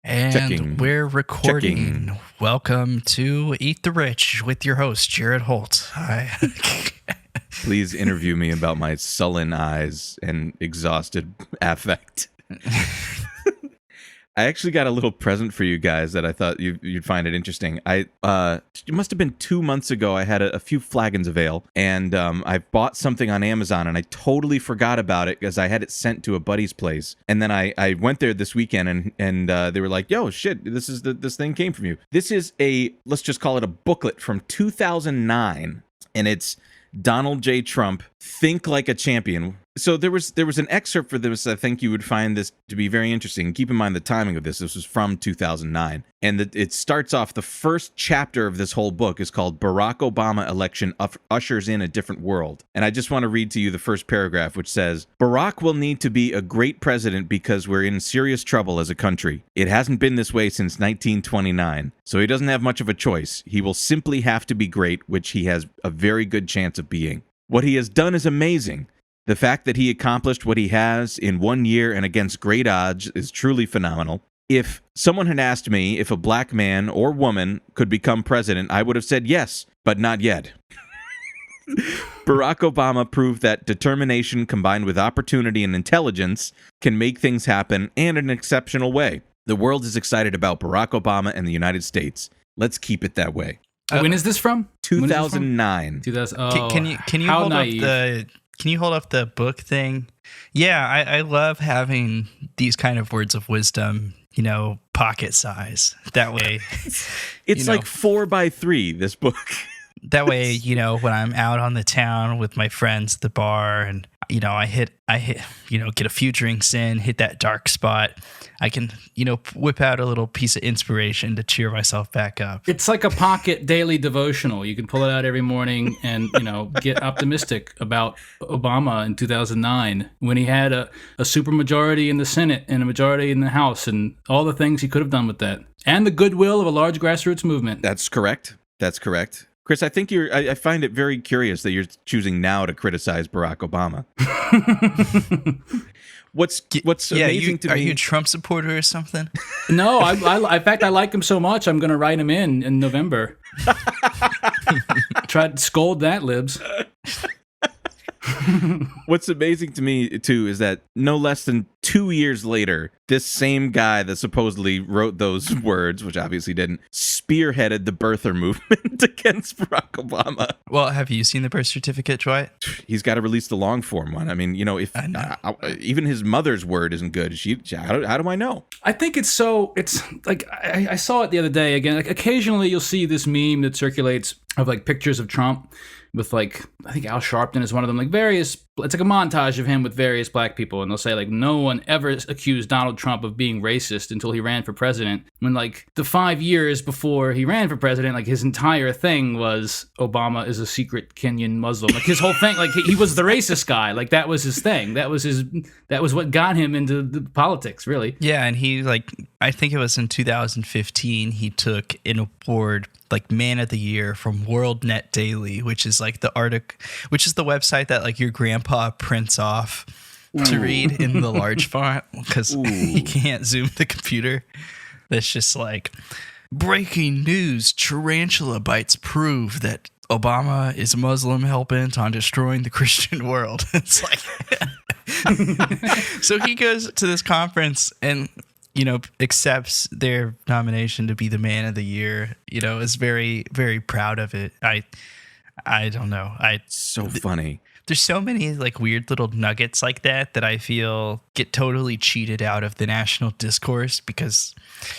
And Checking. we're recording. Checking. Welcome to Eat the Rich with your host, Jared Holt. Hi. Please interview me about my sullen eyes and exhausted affect. I actually got a little present for you guys that I thought you'd find it interesting. It must have been 2 months ago. I had a few flagons of ale, and I bought something on Amazon, and I totally forgot about it because I had it sent to a buddy's place. And then I went there this weekend, and they were like, "Yo, shit, this thing came from you." This is let's just call it a booklet from 2009, and it's Donald J. Trump, Think Like a Champion. So there was an excerpt for this. I think you would find this to be very interesting. Keep in mind the timing of this. This was from 2009. And it starts off, the first chapter of this whole book is called Barack Obama Election Ushers in a Different World. And I just want to read to you the first paragraph, which says, "Barack will need to be a great president because we're in serious trouble as a country. It hasn't been this way since 1929. So he doesn't have much of a choice. He will simply have to be great, which he has a very good chance of being. What he has done is amazing. The fact that he accomplished what he has in 1 year and against great odds is truly phenomenal. If someone had asked me if a black man or woman could become president, I would have said yes, but not yet." Barack Obama proved that determination combined with opportunity and intelligence can make things happen, and in an exceptional way. The world is excited about Barack Obama and the United States. Let's keep it that way. When is this from? 2009. 2000. Oh, Can you how hold naive. Can you hold up the book thing? Yeah, I love having these kind of words of wisdom, pocket size. That way, It's like 4x3, this book. that way, when I'm out on the town with my friends at the bar and, I hit, get a few drinks in, hit that dark spot, I can, whip out a little piece of inspiration to cheer myself back up. It's like a pocket daily devotional. You can pull it out every morning and, get optimistic about Obama in 2009 when he had a supermajority in the Senate and a majority in the House and all the things he could have done with that. And the goodwill of a large grassroots movement. That's correct. Chris, I think I find it very curious that you're choosing now to criticize Barack Obama. What's amazing to me? Are you a Trump supporter or something? No, in fact, I like him so much, I'm going to write him in November. Try to scold that, libs. What's amazing to me, too, is that no less than 2 years later, this same guy that supposedly wrote those words, which obviously didn't, spearheaded the birther movement against Barack Obama. Well, have you seen the birth certificate, Dwight? He's got to release the long form one. I mean, if even his mother's word isn't good, how do I know? I think it's like I saw it the other day again. Like occasionally you'll see this meme that circulates of like pictures of Trump with like, I think Al Sharpton is one of them, like it's like a montage of him with various black people, and they'll say like no one ever accused Donald Trump of being racist until he ran for president, when like the 5 years before he ran for president, like his entire thing was Obama is a secret Kenyan Muslim. Like his whole thing, like he was the racist guy, like that was his thing, that was what got him into the politics, really. Yeah, and he I think it was in 2015 he took an award like Man of the Year from WorldNet Daily, which is like the website that like your grandpa prints off to read in the large font because he can't zoom the computer. That's just like, breaking news: tarantula bites prove that Obama is a Muslim hell-bent on destroying the Christian world. It's like, so he goes to this conference and accepts their nomination to be the Man of the Year, is very, very proud of it. I don't know. So funny. There's so many like weird little nuggets like that I feel get totally cheated out of the national discourse because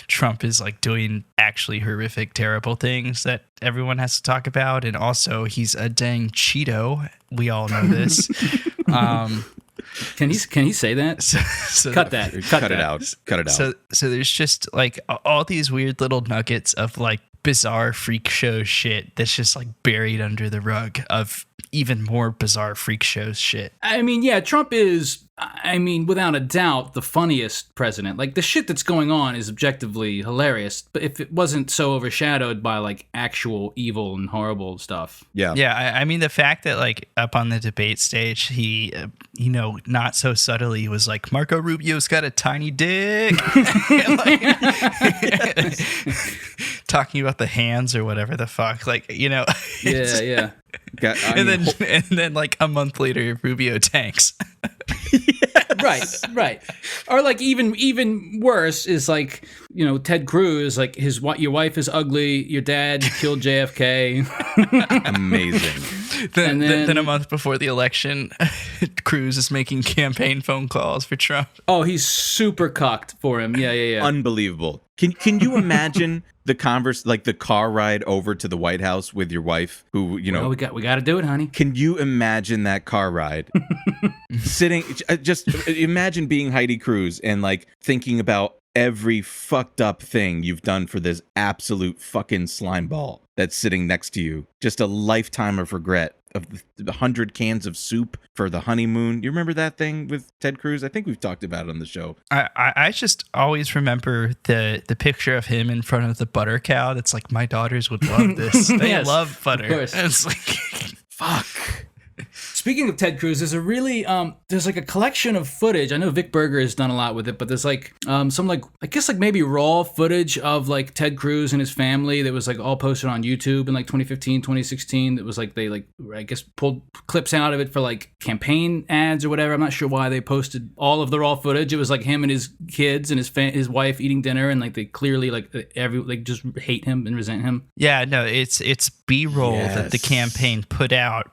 Trump is like doing actually horrific, terrible things that everyone has to talk about. And also he's a dang Cheeto. We all know this. Can he say that? So Cut that. Cut it out. So there's just like all these weird little nuggets of like bizarre freak show shit that's just like buried under the rug of even more bizarre freak show shit. I mean, yeah, Trump is, I mean, without a doubt, the funniest president. Like, the shit that's going on is objectively hilarious, but if it wasn't so overshadowed by, like, actual evil and horrible stuff. Yeah. Yeah, I mean, the fact that, like, up on the debate stage, he, not so subtly was like, Marco Rubio's got a tiny dick. Talking about the hands or whatever the fuck. Like, Yeah. And then, like, a month later, Rubio tanks. Right. Or like even worse is like, Ted Cruz, like your wife is ugly, your dad killed JFK. Amazing. Then a month before the election, Cruz is making campaign phone calls for Trump. Oh, he's super cocked for him. Yeah. Unbelievable. Can you imagine the the car ride over to the White House with your wife, who Well, we got to do it, honey. Can you imagine that car ride? Sitting, just imagine being Heidi Cruz and like thinking about every fucked up thing you've done for this absolute fucking slime ball that's sitting next to you. Just a lifetime of regret of the 100 cans of soup for the honeymoon. You remember that thing with Ted Cruz? I think we've talked about it on the show. I just always remember the picture of him in front of the butter cow. That's like, my daughters would love this. They Yes, love butter. of course. It's like, Fuck. Speaking of Ted Cruz, there's a really there's like a collection of footage. I know Vic Berger has done a lot with it, but there's like some like I guess like maybe raw footage of like Ted Cruz and his family that was like all posted on YouTube in like 2015, 2016. That was like they like I guess pulled clips out of it for like campaign ads or whatever. I'm not sure why they posted all of the raw footage. It was like him and his kids and his wife eating dinner, and like they clearly like just hate him and resent him. yeah, no, it's B-roll that the campaign put out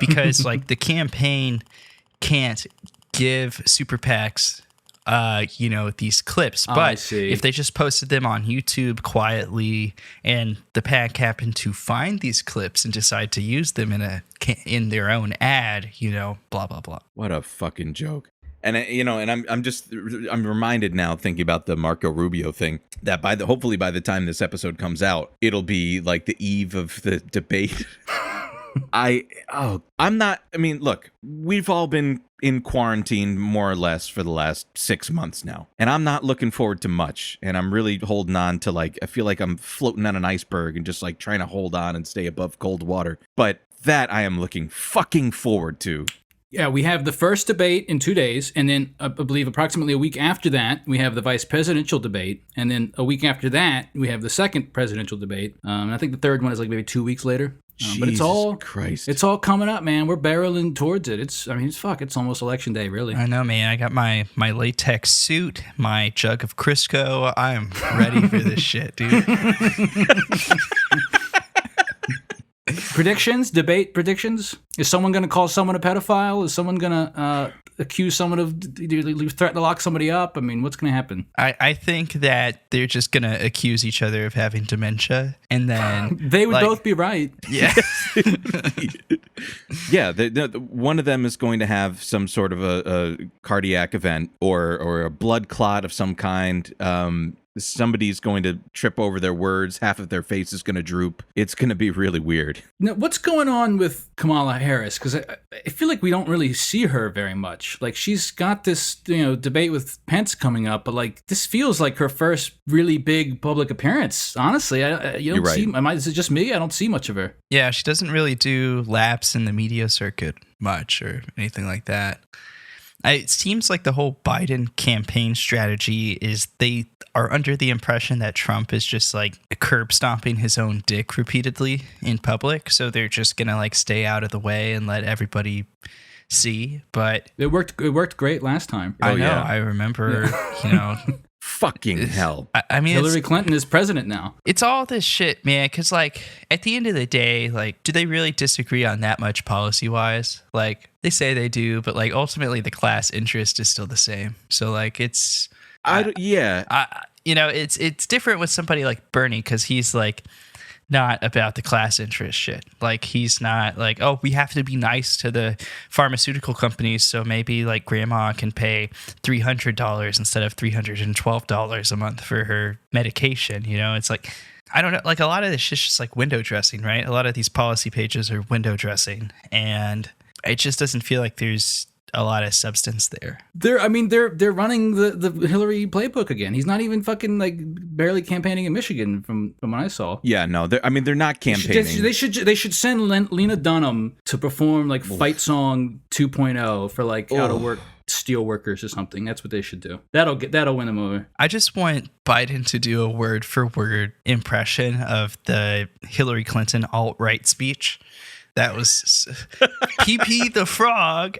because like the campaign can't give super PACs these clips, but if they just posted them on YouTube quietly and the PAC happened to find these clips and decide to use them in their own ad, blah blah blah. What a fucking joke. And I'm reminded now, thinking about the Marco Rubio thing, that hopefully by the time this episode comes out, it'll be like the eve of the debate. Look, we've all been in quarantine more or less for the last 6 months now, and I'm not looking forward to much, and I'm really holding on to I feel like I'm floating on an iceberg and just like trying to hold on and stay above cold water. But that I am looking fucking forward to. Yeah, we have the first debate in 2 days, and then I believe approximately a week after that, we have the vice presidential debate, and then a week after that, we have the second presidential debate. And I think the third one is like maybe 2 weeks later. But it's all coming up, man. We're barreling towards it. It's almost election day, really. I know, man. I got my latex suit, my jug of Crisco. I am ready for this shit, dude. Debate predictions? Is someone going to call someone a pedophile? Is someone going to accuse someone of threaten to lock somebody up? I mean, what's going to happen? I think that they're just going to accuse each other of having dementia, and then they would both be right. Yeah. Yeah, one of them is going to have some sort of a cardiac event or a blood clot of some kind. Somebody's going to trip over their words. Half of their face is going to droop. It's going to be really weird. Now, what's going on with Kamala Harris? Because I feel like we don't really see her very much. Like, she's got this, debate with Pence coming up, but like this feels like her first really big public appearance. Honestly, You're right. Is it just me? I don't see much of her. Yeah, she doesn't really do laps in the media circuit much or anything like that. It seems like the whole Biden campaign strategy is they are under the impression that Trump is just like curb stomping his own dick repeatedly in public. So they're just going to like stay out of the way and let everybody see. But it worked great last time. I know. Yeah. I remember, fucking hell. I mean, Hillary Clinton is president now. It's all this shit, man. Because like at the end of the day, like, do they really disagree on that much policy wise? Like they say they do, but like ultimately the class interest is still the same. So like it's, it's different with somebody like Bernie because he's like not about the class interest shit. Like he's not like, oh, we have to be nice to the pharmaceutical companies, so maybe like grandma can pay $300 instead of $312 a month for her medication. It's like I don't know, like a lot of this shit's just like window dressing, right? A lot of these policy pages are window dressing, and it just doesn't feel like there's a lot of substance there. They're running the Hillary playbook again. He's not even fucking like barely campaigning in Michigan from what I saw. Yeah, no, they're not campaigning. They should send Lena Dunham to perform like Fight Song 2.0 for like out of work steel workers or something. That's what they should do. That'll win them over. I just want Biden to do a word for word impression of the Hillary Clinton alt-right speech. That was PP the frog.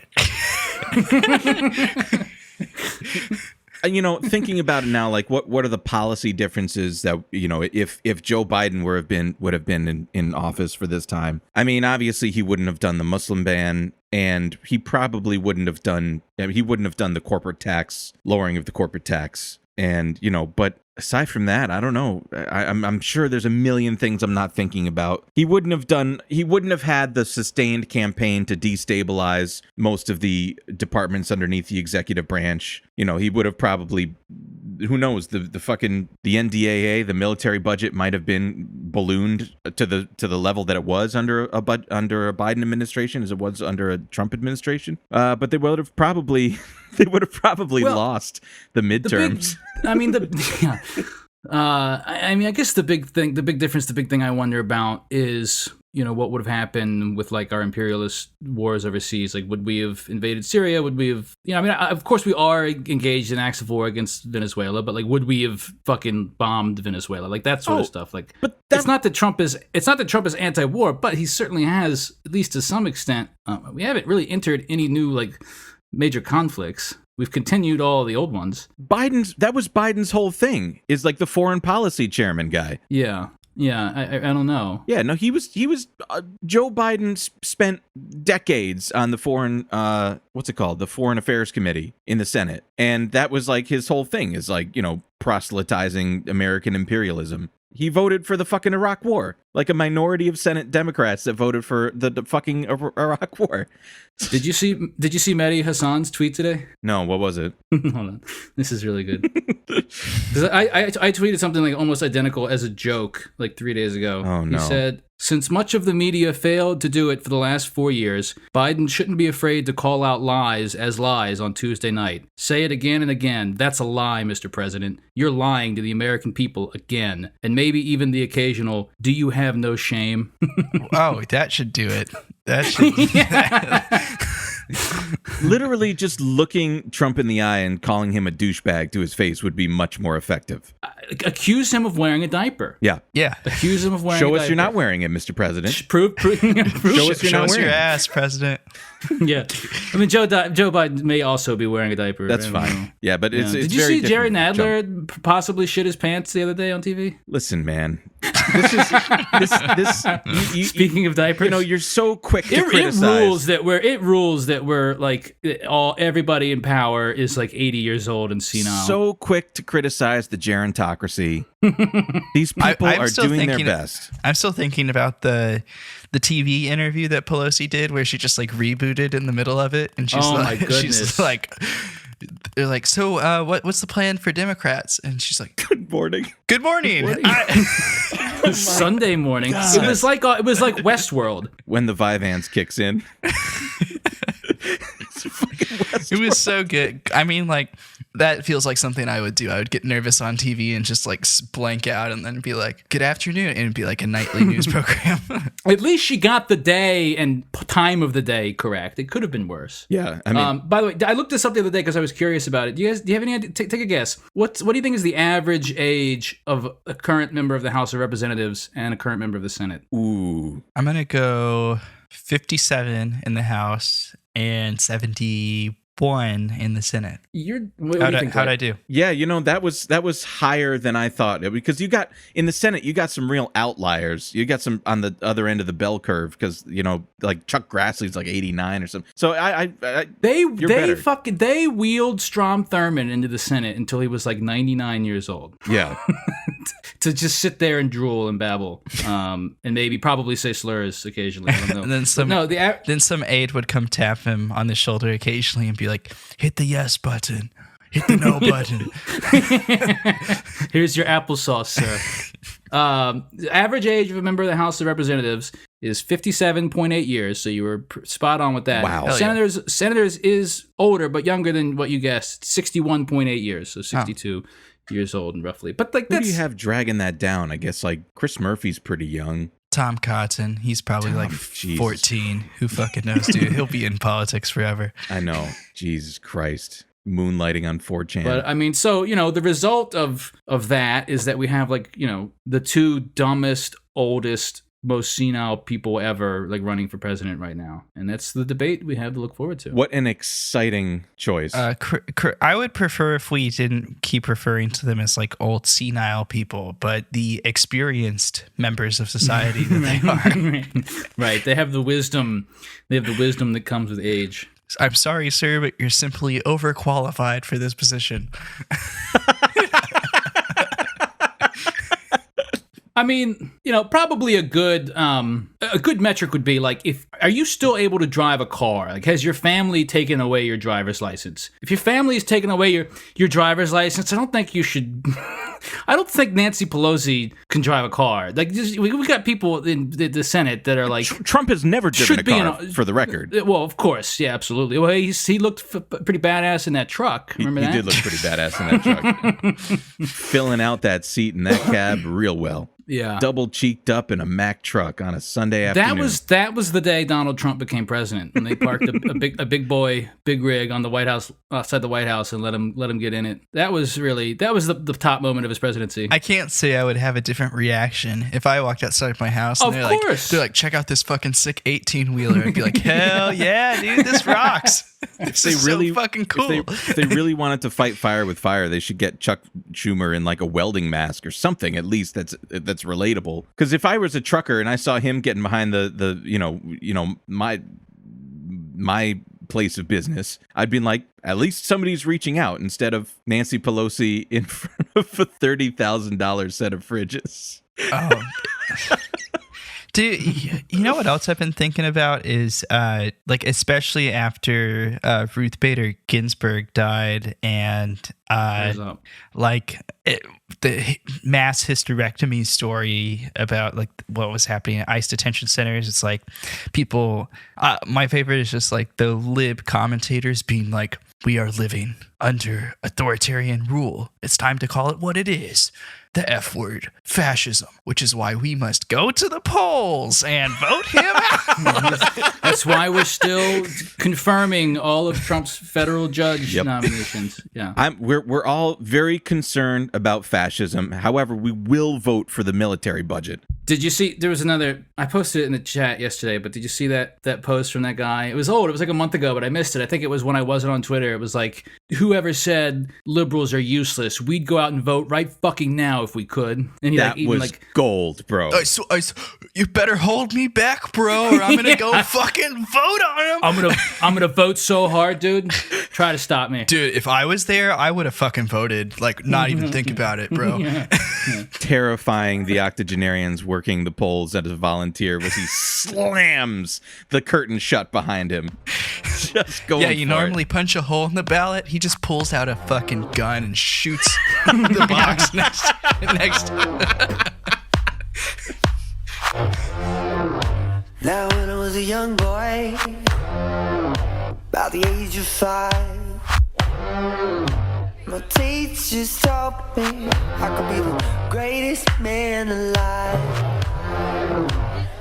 Thinking about it now, like what are the policy differences that, if Joe Biden would have been in office for this time? I mean, obviously he wouldn't have done the Muslim ban, and he probably wouldn't have done the corporate tax, lowering of the corporate tax. And, but aside from that, I don't know. I'm sure there's a million things I'm not thinking about. He wouldn't have had the sustained campaign to destabilize most of the departments underneath the executive branch. He would have probably, who knows, the NDAA, the military budget might have been ballooned to the level that it was under a Biden administration as it was under a Trump administration. But they would have probably lost the midterms. I guess the big thing I wonder about is, what would have happened with like our imperialist wars overseas? Like, would we have invaded Syria? Would we have, of course we are engaged in acts of war against Venezuela, but like, would we have fucking bombed Venezuela? Like that sort of stuff. Like, but it's not that Trump is anti-war, but he certainly has, at least to some extent, we haven't really entered any new like major conflicts. We've continued all the old ones. That was Biden's whole thing, is like the foreign policy chairman guy. Yeah. I don't know. Yeah, no, he was. Joe Biden spent decades on the foreign, the Foreign Affairs Committee in the Senate, and that was like his whole thing, is like proselytizing American imperialism. He voted for the fucking Iraq War, like a minority of Senate Democrats that voted for the fucking Iraq War. Did you see Mehdi Hassan's tweet today? No, what was it? Hold on, this is really good. I tweeted something like almost identical as a joke like 3 days ago. Oh no! He said, "Since much of the media failed to do it for the last 4 years, Biden shouldn't be afraid to call out lies as lies on Tuesday night. Say it again and again. That's a lie, Mr. President. You're lying to the American people again. And maybe even the occasional, do you have no shame?" Oh, that should do it. That should. Literally just looking Trump in the eye and calling him a douchebag to his face would be much more effective. Accuse him of wearing a diaper. Yeah. Accuse him of wearing a diaper. Show us you're not wearing it, Mr. President. Prove Show us you're not Show us wearing your it. ass, President. Yeah. I mean, Joe Biden may also be wearing a diaper. That's fine. Yeah, but it's Did you very see Jerry different from Nadler possibly shit his pants the other day on TV? Listen, man. This Speaking of diapers, you're so quick to criticize. It rules that we're like everybody in power is like 80 years old and senile. So quick to criticize the gerontocracy. These people are doing their best. I'm still thinking about the TV interview that Pelosi did, where she just like rebooted in the middle of it, and she's my goodness. she's like. They're like, so what's the plan for Democrats? And she's like, Good morning. Good morning. Sunday morning. God. It was like Westworld When the Vyvanse kicks in. It was so good. I mean, like, that feels like something I would do. I would get nervous on TV and just like blank out and then be like, good afternoon. And it'd be like a nightly news program. At least she got the day and time of the day correct. It could have been worse. Yeah. I mean, by the way, I looked this up the other day because I was curious about it. Do you have any idea? Take a guess. What do you think is the average age of a current member of the House of Representatives and a current member of the Senate? ooh. I'm going to go 57 in the House and 71 in the Senate. How'd I do? Yeah, that was higher than I thought, because you got in the Senate, you got some real outliers. You got some on the other end of the bell curve, because like Chuck Grassley's like 89 or something. So they wheeled Strom Thurmond into the Senate until he was like 99 years old. Yeah. To just sit there and drool and babble, and probably say slurs occasionally. I don't know. And then some aide would come tap him on the shoulder occasionally and be like, hit the yes button, hit the no button. Here's your applesauce, sir. The average age of a member of the House of Representatives is 57.8 years, so you were spot on with that. Wow. Senators is older, but younger than what you guessed, 61.8 years, so 62 years old and roughly. But like, who do you have dragging that down? I guess like Chris Murphy's pretty young. Tom Cotton, he's probably Jesus. 14. Who fucking knows, dude? He'll be in politics forever. I know. Jesus Christ. Moonlighting on 4chan. But I mean, so, the result of that is that we have like, the two dumbest, oldest, most senile people ever like running for president right now. And that's the debate we have to look forward to. What an exciting choice. I would prefer if we didn't keep referring to them as like old senile people, but the experienced members of society that they are. Right. They have the wisdom. They have the wisdom that comes with age. I'm sorry, sir, but you're simply overqualified for this position. I mean, probably a good metric would be like, are you still able to drive a car? Like, has your family taken away your driver's license? If your family has taken away your driver's license, I don't think you should. I don't think Nancy Pelosi can drive a car. Like, we got people in the Senate that are like, Trump has never driven a car, for the record. Well, of course, yeah, absolutely. Well, he looked pretty badass in that truck. Remember that? He did look pretty badass in that truck, filling out that seat in that cab real well. Yeah, double cheeked up in a Mack truck on a Sunday afternoon. That was the day Donald Trump became president, when they parked a big boy, big rig on the White House, outside the White House, and let him get in it. That was the top moment of his presidency. I can't say I would have a different reaction if I walked outside my house and they're like, check out this fucking sick 18-wheeler. I'd be like, hell yeah, dude, this rocks. This is so fucking cool. If they really wanted to fight fire with fire, they should get Chuck Schumer in like a welding mask or something, at least that's relatable. Because if I was a trucker and I saw him getting behind my place of business, I'd be like, at least somebody's reaching out, instead of Nancy Pelosi in front of a $30,000 set of fridges. Oh. Dude, you know what else I've been thinking about is like, especially after Ruth Bader Ginsburg died, and the mass hysterectomy story about like what was happening at ICE detention centers. It's like people, my favorite is just like the lib commentators being like, we are living under authoritarian rule. It's time to call it what it is. The F word, fascism, which is why we must go to the polls and vote him out. That's why we're still confirming all of Trump's federal judge nominations. Yeah, we're all very concerned about fascism. However, we will vote for the military budget. Did you see, there was another, I posted it in the chat yesterday, but did you see that post from that guy? It was old. It was like a month ago, but I missed it. I think it was when I wasn't on Twitter. It was like, whoever said liberals are useless, we'd go out and vote right fucking now if we could. And that was gold, bro. You better hold me back, bro, or I'm gonna go fucking vote on him. I'm gonna vote so hard, dude. Try to stop me, dude. If I was there, I would have fucking voted. Like, not even think about it, bro. Yeah. Terrifying the octogenarians working the polls as a volunteer as he slams the curtain shut behind him. Just going. Yeah, you normally punch a hole in the ballot. He just pulls out a fucking gun and shoots the box next. Now when I was a young boy, about the age of 5, my teachers taught me I could be the greatest man alive.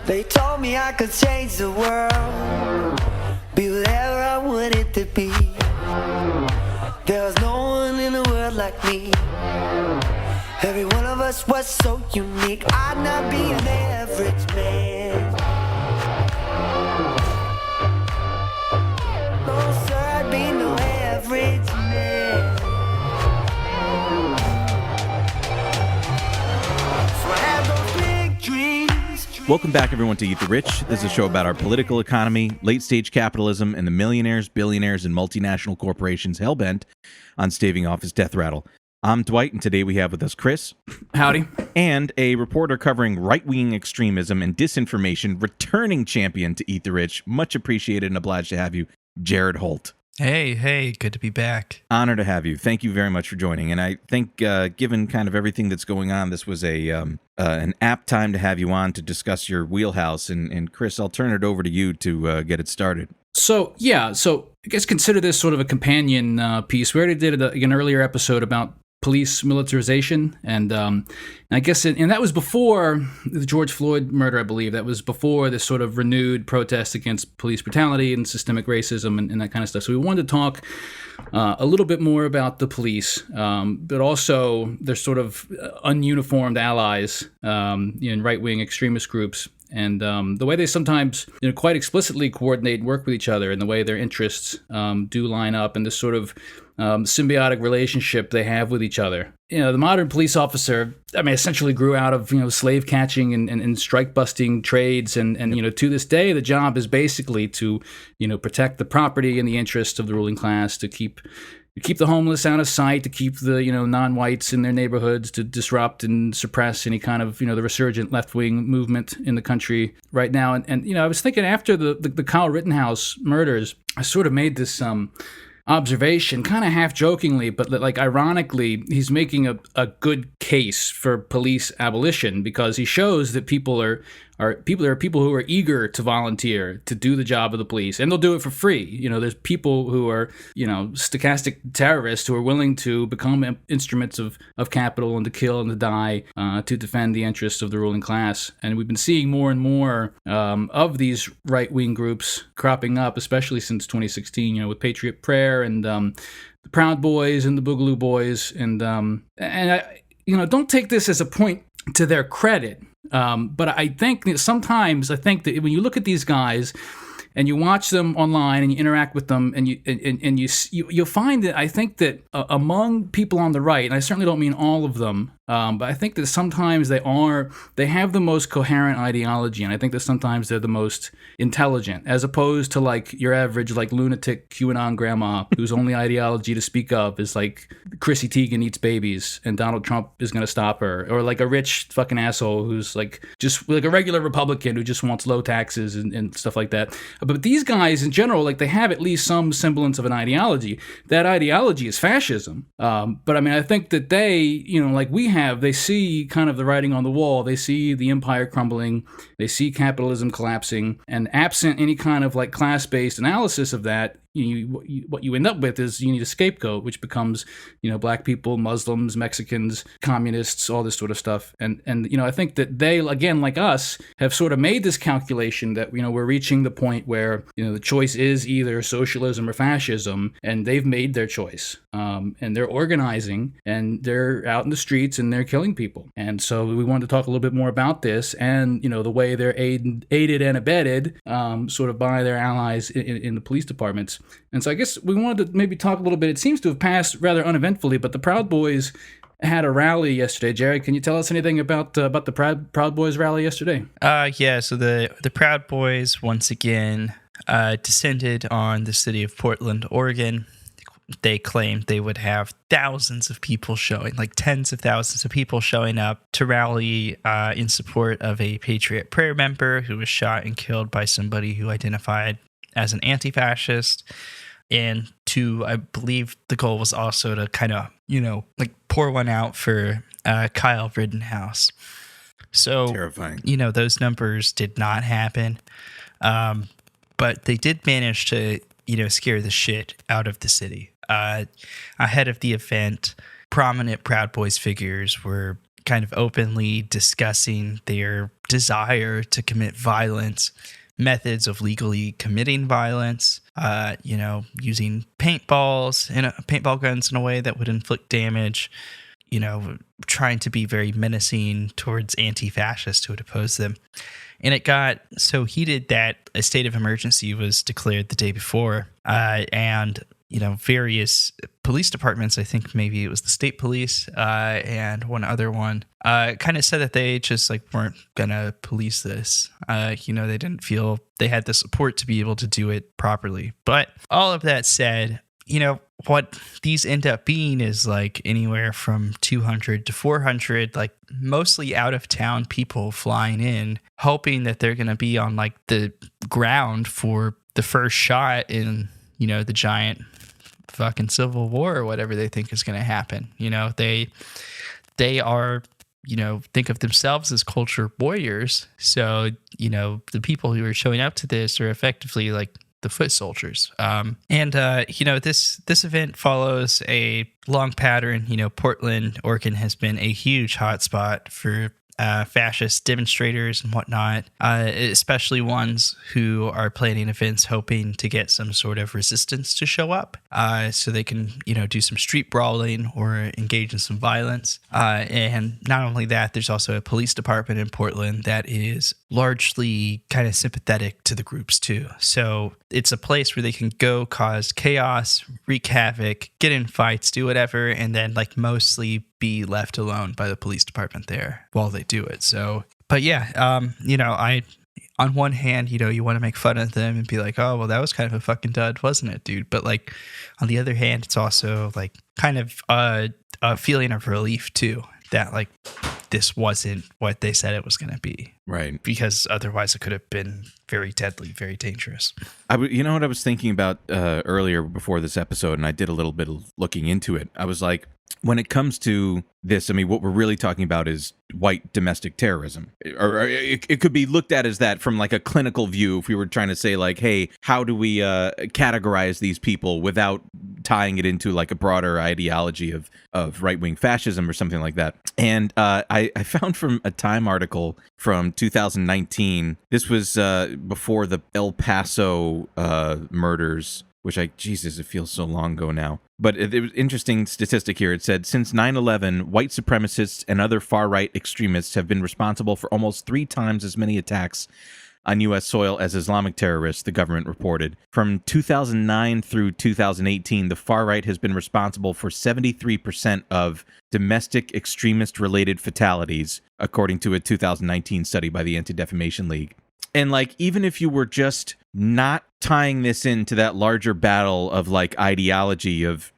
They told me I could change the world, be whatever I wanted to be. There was no one in the world like me. Every one of us was so unique. I'd not be an average man. No, sir, I'd be no average man. So I had those big dreams. Welcome back, everyone, to Eat the Rich. This is a show about our political economy, late-stage capitalism, and the millionaires, billionaires, and multinational corporations hell-bent on staving off his death rattle. I'm Dwight, and today we have with us Chris. Howdy. And a reporter covering right-wing extremism and disinformation, returning champion to Eat the Rich. Much appreciated and obliged to have you, Jared Holt. Hey, good to be back. Honor to have you. Thank you very much for joining. And I think, given kind of everything that's going on, this was an apt time to have you on to discuss your wheelhouse. And Chris, I'll turn it over to you to get it started. So I guess consider this sort of a companion piece. We already did an earlier episode about police militarization, and I guess and that was before the George Floyd murder, I believe. That was before this sort of renewed protest against police brutality and systemic racism and that kind of stuff. So we wanted to talk a little bit more about the police, but also their sort of ununiformed allies in right-wing extremist groups. And the way they sometimes quite explicitly coordinate and work with each other, and the way their interests do line up, and this sort of symbiotic relationship they have with each other. The modern police officer, essentially grew out of slave catching and strike busting trades, and to this day the job is basically to protect the property and the interests of the ruling class, to keep the homeless out of sight, to keep the non-whites in their neighborhoods, to disrupt and suppress any kind of the resurgent left-wing movement in the country right now. And I was thinking, after the Kyle Rittenhouse murders, I sort of made this observation, kind of half jokingly, but like ironically, he's making a good case for police abolition, because he shows that there are people who are eager to volunteer to do the job of the police, and they'll do it for free. There's people who are stochastic terrorists who are willing to become instruments of capital and to kill and to die to defend the interests of the ruling class. And we've been seeing more and more of these right-wing groups cropping up, especially since 2016, with Patriot Prayer and the Proud Boys and the Boogaloo Boys, and I, don't take this as a point to their credit. But I think that sometimes that when you look at these guys and you watch them online and you interact with them, and you'll find that I think that among people on the right, and I certainly don't mean all of them, but I think that sometimes they have the most coherent ideology, and I think that sometimes they're the most intelligent, as opposed to like your average like lunatic QAnon grandma whose only ideology to speak of is like Chrissy Teigen eats babies and Donald Trump is going to stop her, or like a rich fucking asshole who's like just like a regular Republican who just wants low taxes and stuff like that. But these guys in general, like, they have at least some semblance of an ideology. That ideology is fascism. But I think that they, like we have, they see kind of the writing on the wall. They see the empire crumbling. They see capitalism collapsing. And absent any kind of like class-based analysis of that, what you end up with is you need a scapegoat, which becomes, black people, Muslims, Mexicans, communists, all this sort of stuff. And I think that they, again, like us, have sort of made this calculation that, we're reaching the point where, the choice is either socialism or fascism, and they've made their choice. And they're organizing, and they're out in the streets, and they're killing people. And so we wanted to talk a little bit more about this, and, the way they're aided and abetted sort of by their allies in the police departments. And so I guess we wanted to maybe talk a little bit. It seems to have passed rather uneventfully, but the Proud Boys had a rally yesterday. Jared, can you tell us anything about the Proud Boys rally yesterday? Yeah. So the Proud Boys once again descended on the city of Portland, Oregon. They claimed they would have thousands of people showing, like tens of thousands of people showing up to rally in support of a Patriot Prayer member who was shot and killed by somebody who identified as an anti-fascist. And I believe the goal was also to kind of, like pour one out for Kyle Rittenhouse. So, terrifying. Those numbers did not happen. But they did manage to, scare the shit out of the city. Ahead of the event, prominent Proud Boys figures were kind of openly discussing their desire to commit violence, methods of legally committing violence, using paintball guns in a way that would inflict damage, trying to be very menacing towards anti-fascists who would oppose them. And it got so heated that a state of emergency was declared the day before, and various police departments, I think maybe it was the state police and one other one, kind of said that they just like weren't gonna police this. They didn't feel they had the support to be able to do it properly. But all of that said, what these end up being is like anywhere from 200 to 400, like mostly out of town people flying in, hoping that they're going to be on like the ground for the first shot in the giant fucking civil war or whatever they think is going to happen. They are, think of themselves as culture warriors. So, the people who are showing up to this are effectively like the foot soldiers. This event follows a long pattern. Portland, Oregon has been a huge hotspot for fascist demonstrators and whatnot, especially ones who are planning events hoping to get some sort of resistance to show up, so they can, do some street brawling or engage in some violence. And not only that, there's also a police department in Portland that is largely kind of sympathetic to the groups too. So it's a place where they can go cause chaos, wreak havoc, get in fights, do whatever, and then mostly be left alone by the police department there while they do it. So, but yeah, I, on one hand, you want to make fun of them and be like, oh, well, that was kind of a fucking dud, wasn't it, dude? But on the other hand, it's also kind of a feeling of relief too, that this wasn't what they said it was going to be. Right. Because otherwise it could have been very deadly, very dangerous. You know what I was thinking about earlier before this episode, and I did a little bit of looking into it. I was like, when it comes to this, I mean, what we're really talking about is white domestic terrorism. Or it could be looked at as that from a clinical view if we were trying to say hey, how do we categorize these people without tying it into a broader ideology of right-wing fascism or something like that. And I found from a Time article from 2019, this was before the El Paso murders, which Jesus, it feels so long ago now. But it was interesting statistic here. It said, since 9/11, white supremacists and other far-right extremists have been responsible for almost 3 times as many attacks on U.S. soil as Islamic terrorists, the government reported. From 2009 through 2018, the far right has been responsible for 73% of domestic extremist-related fatalities, according to a 2019 study by the Anti-Defamation League. And even if you were just not tying this into that larger battle of ideology of,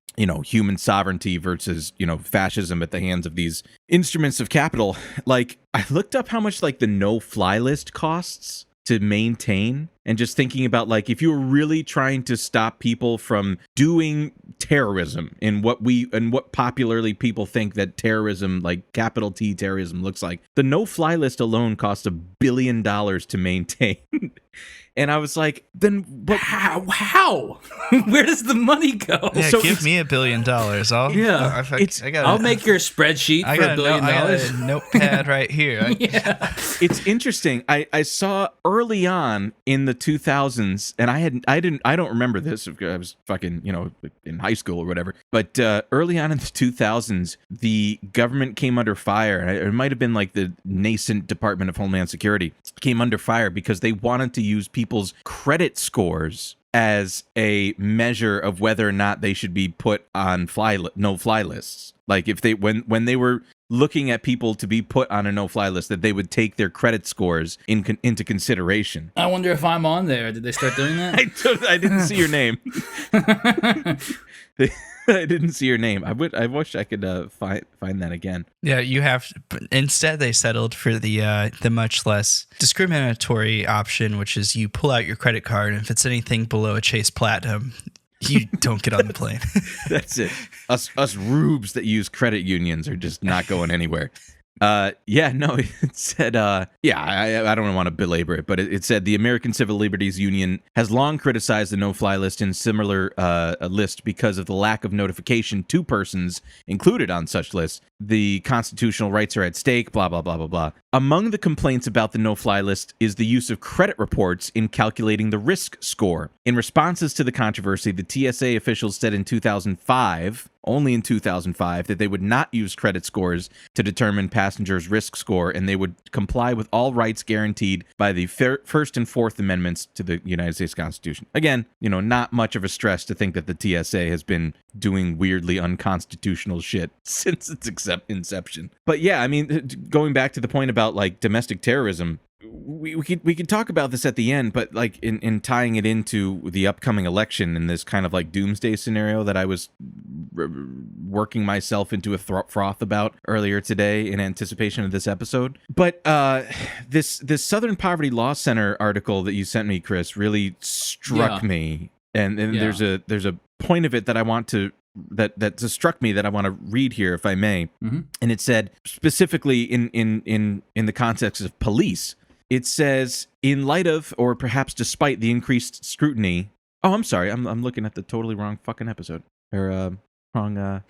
human sovereignty versus, fascism at the hands of these instruments of capital, I looked up how much the no-fly list costs to maintain, and just thinking about if you were really trying to stop people from doing terrorism in what popularly people think that terrorism, capital T terrorism, looks like, the no-fly list alone costs $1 billion to maintain. And I was like, then what? How? Where does the money go? Yeah, give me $1 billion. I'll make your spreadsheet for $1 billion. I got a notepad right here. Yeah. It's interesting. I saw early on in the 2000s, and I don't remember this. I was fucking, in high school or whatever. But early on in the 2000s, the government came under fire. It might have been the nascent Department of Homeland Security came under fire because they wanted to use people's credit scores as a measure of whether or not they should be put on no-fly lists. If they when they were looking at people to be put on a no-fly list, that they would take their credit scores into consideration. I wonder if I'm on there. Did they start doing that? I didn't see your name. I didn't see your name. I wish I could find that again. Yeah, you have. Instead, they settled for the much less discriminatory option, which is you pull out your credit card, and if it's anything below a Chase Platinum, you don't get on the plane. That's it. Us rubes that use credit unions are just not going anywhere. It said, I don't want to belabor it, but it said the American Civil Liberties Union has long criticized the no-fly list and similar list because of the lack of notification to persons included on such lists. The constitutional rights are at stake, blah, blah, blah, blah, blah. Among the complaints about the no-fly list is the use of credit reports in calculating the risk score. In responses to the controversy, the TSA officials said in 2005, only in 2005, that they would not use credit scores to determine passengers' risk score, and they would comply with all rights guaranteed by the First and Fourth Amendments to the United States Constitution. Again, not much of a stress to think that the TSA has been doing weirdly unconstitutional shit since its inception. But yeah, I mean, going back to the point about domestic terrorism, we could talk about this at the end, but in tying it into the upcoming election and this kind of doomsday scenario that I was working myself into a froth about earlier today in anticipation of this episode. But this Southern Poverty Law Center article that you sent me, Chris, really struck me And Yeah. there's a point of it that I want to that just struck me that I want to read here, if I may. Mhm. And it said specifically in the context of police, it says, in light of, or perhaps despite the increased scrutiny. Oh, I'm sorry, I'm looking at the totally wrong fucking episode or wrong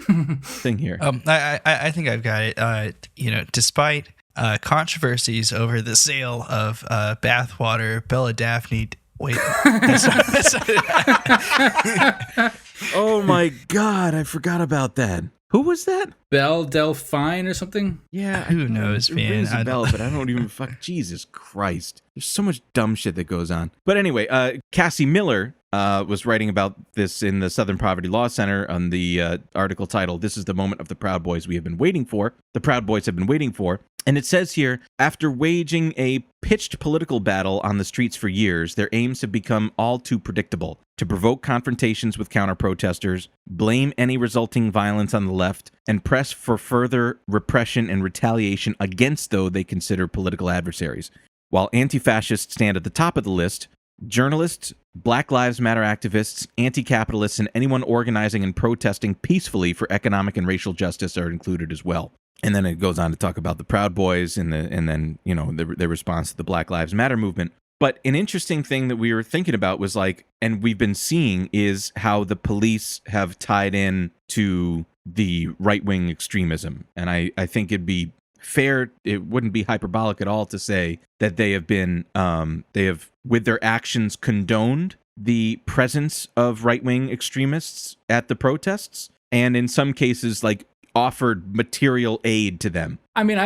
thing here. I think I've got it. Despite controversies over the sale of bathwater, Bella Daphne. Wait. Oh my God, I forgot about that. Who was that? Belle Delphine or something? Yeah, Who knows, it man? rings a bell, but I don't even Jesus Christ. There's so much dumb shit that goes on. But anyway, Cassie Miller was writing about this in the Southern Poverty Law Center on the article titled, "This is the moment of the Proud Boys we have been waiting for." The Proud Boys have been waiting for. And it says here, after waging a pitched political battle on the streets for years, their aims have become all too predictable: to provoke confrontations with counter-protesters, blame any resulting violence on the left, and press for further repression and retaliation against those they consider political adversaries. While anti-fascists stand at the top of the list, journalists, Black Lives Matter activists, anti-capitalists, and anyone organizing and protesting peacefully for economic and racial justice are included as well. And then it goes on to talk about the Proud Boys and then their response to the Black Lives Matter movement. But an interesting thing that we were thinking about was and we've been seeing, is how the police have tied in to the right-wing extremism. And I think it'd be fair, it wouldn't be hyperbolic at all to say that they have, with their actions, condoned the presence of right-wing extremists at the protests, and in some cases, offered material aid to them. I mean,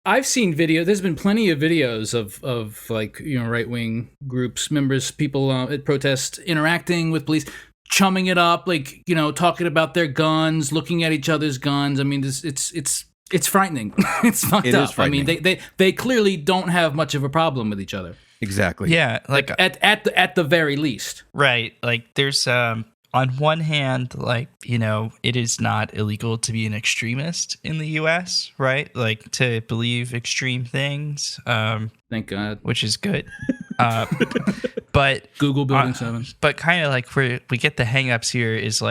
I've seen video. There's been plenty of videos of right wing groups, members, people at protests interacting with police, chumming it up, talking about their guns, looking at each other's guns. I mean, it's frightening. It's fucked It up. is frightening. I mean, they clearly don't have much of a problem with each other. Exactly. Yeah, at the very least. right. There's on one hand, it is not illegal to be an extremist in the U.S., right? To believe extreme things, Thank God. which is good. But Google Building 7. But kind of where we get the hangups here is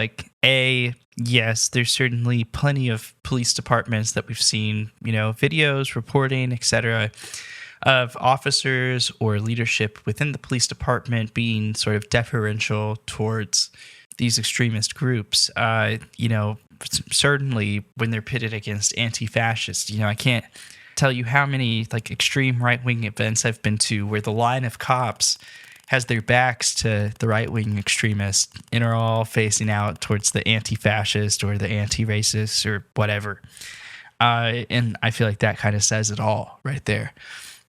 yes, there's certainly plenty of police departments that we've seen, videos, reporting, etc., of officers or leadership within the police department being sort of deferential towards these extremist groups. Certainly when they're pitted against anti-fascists, I can't tell you how many extreme right-wing events I've been to where the line of cops has their backs to the right-wing extremists and are all facing out towards the anti-fascist or the anti-racist or whatever. And I feel like that kind of says it all right there.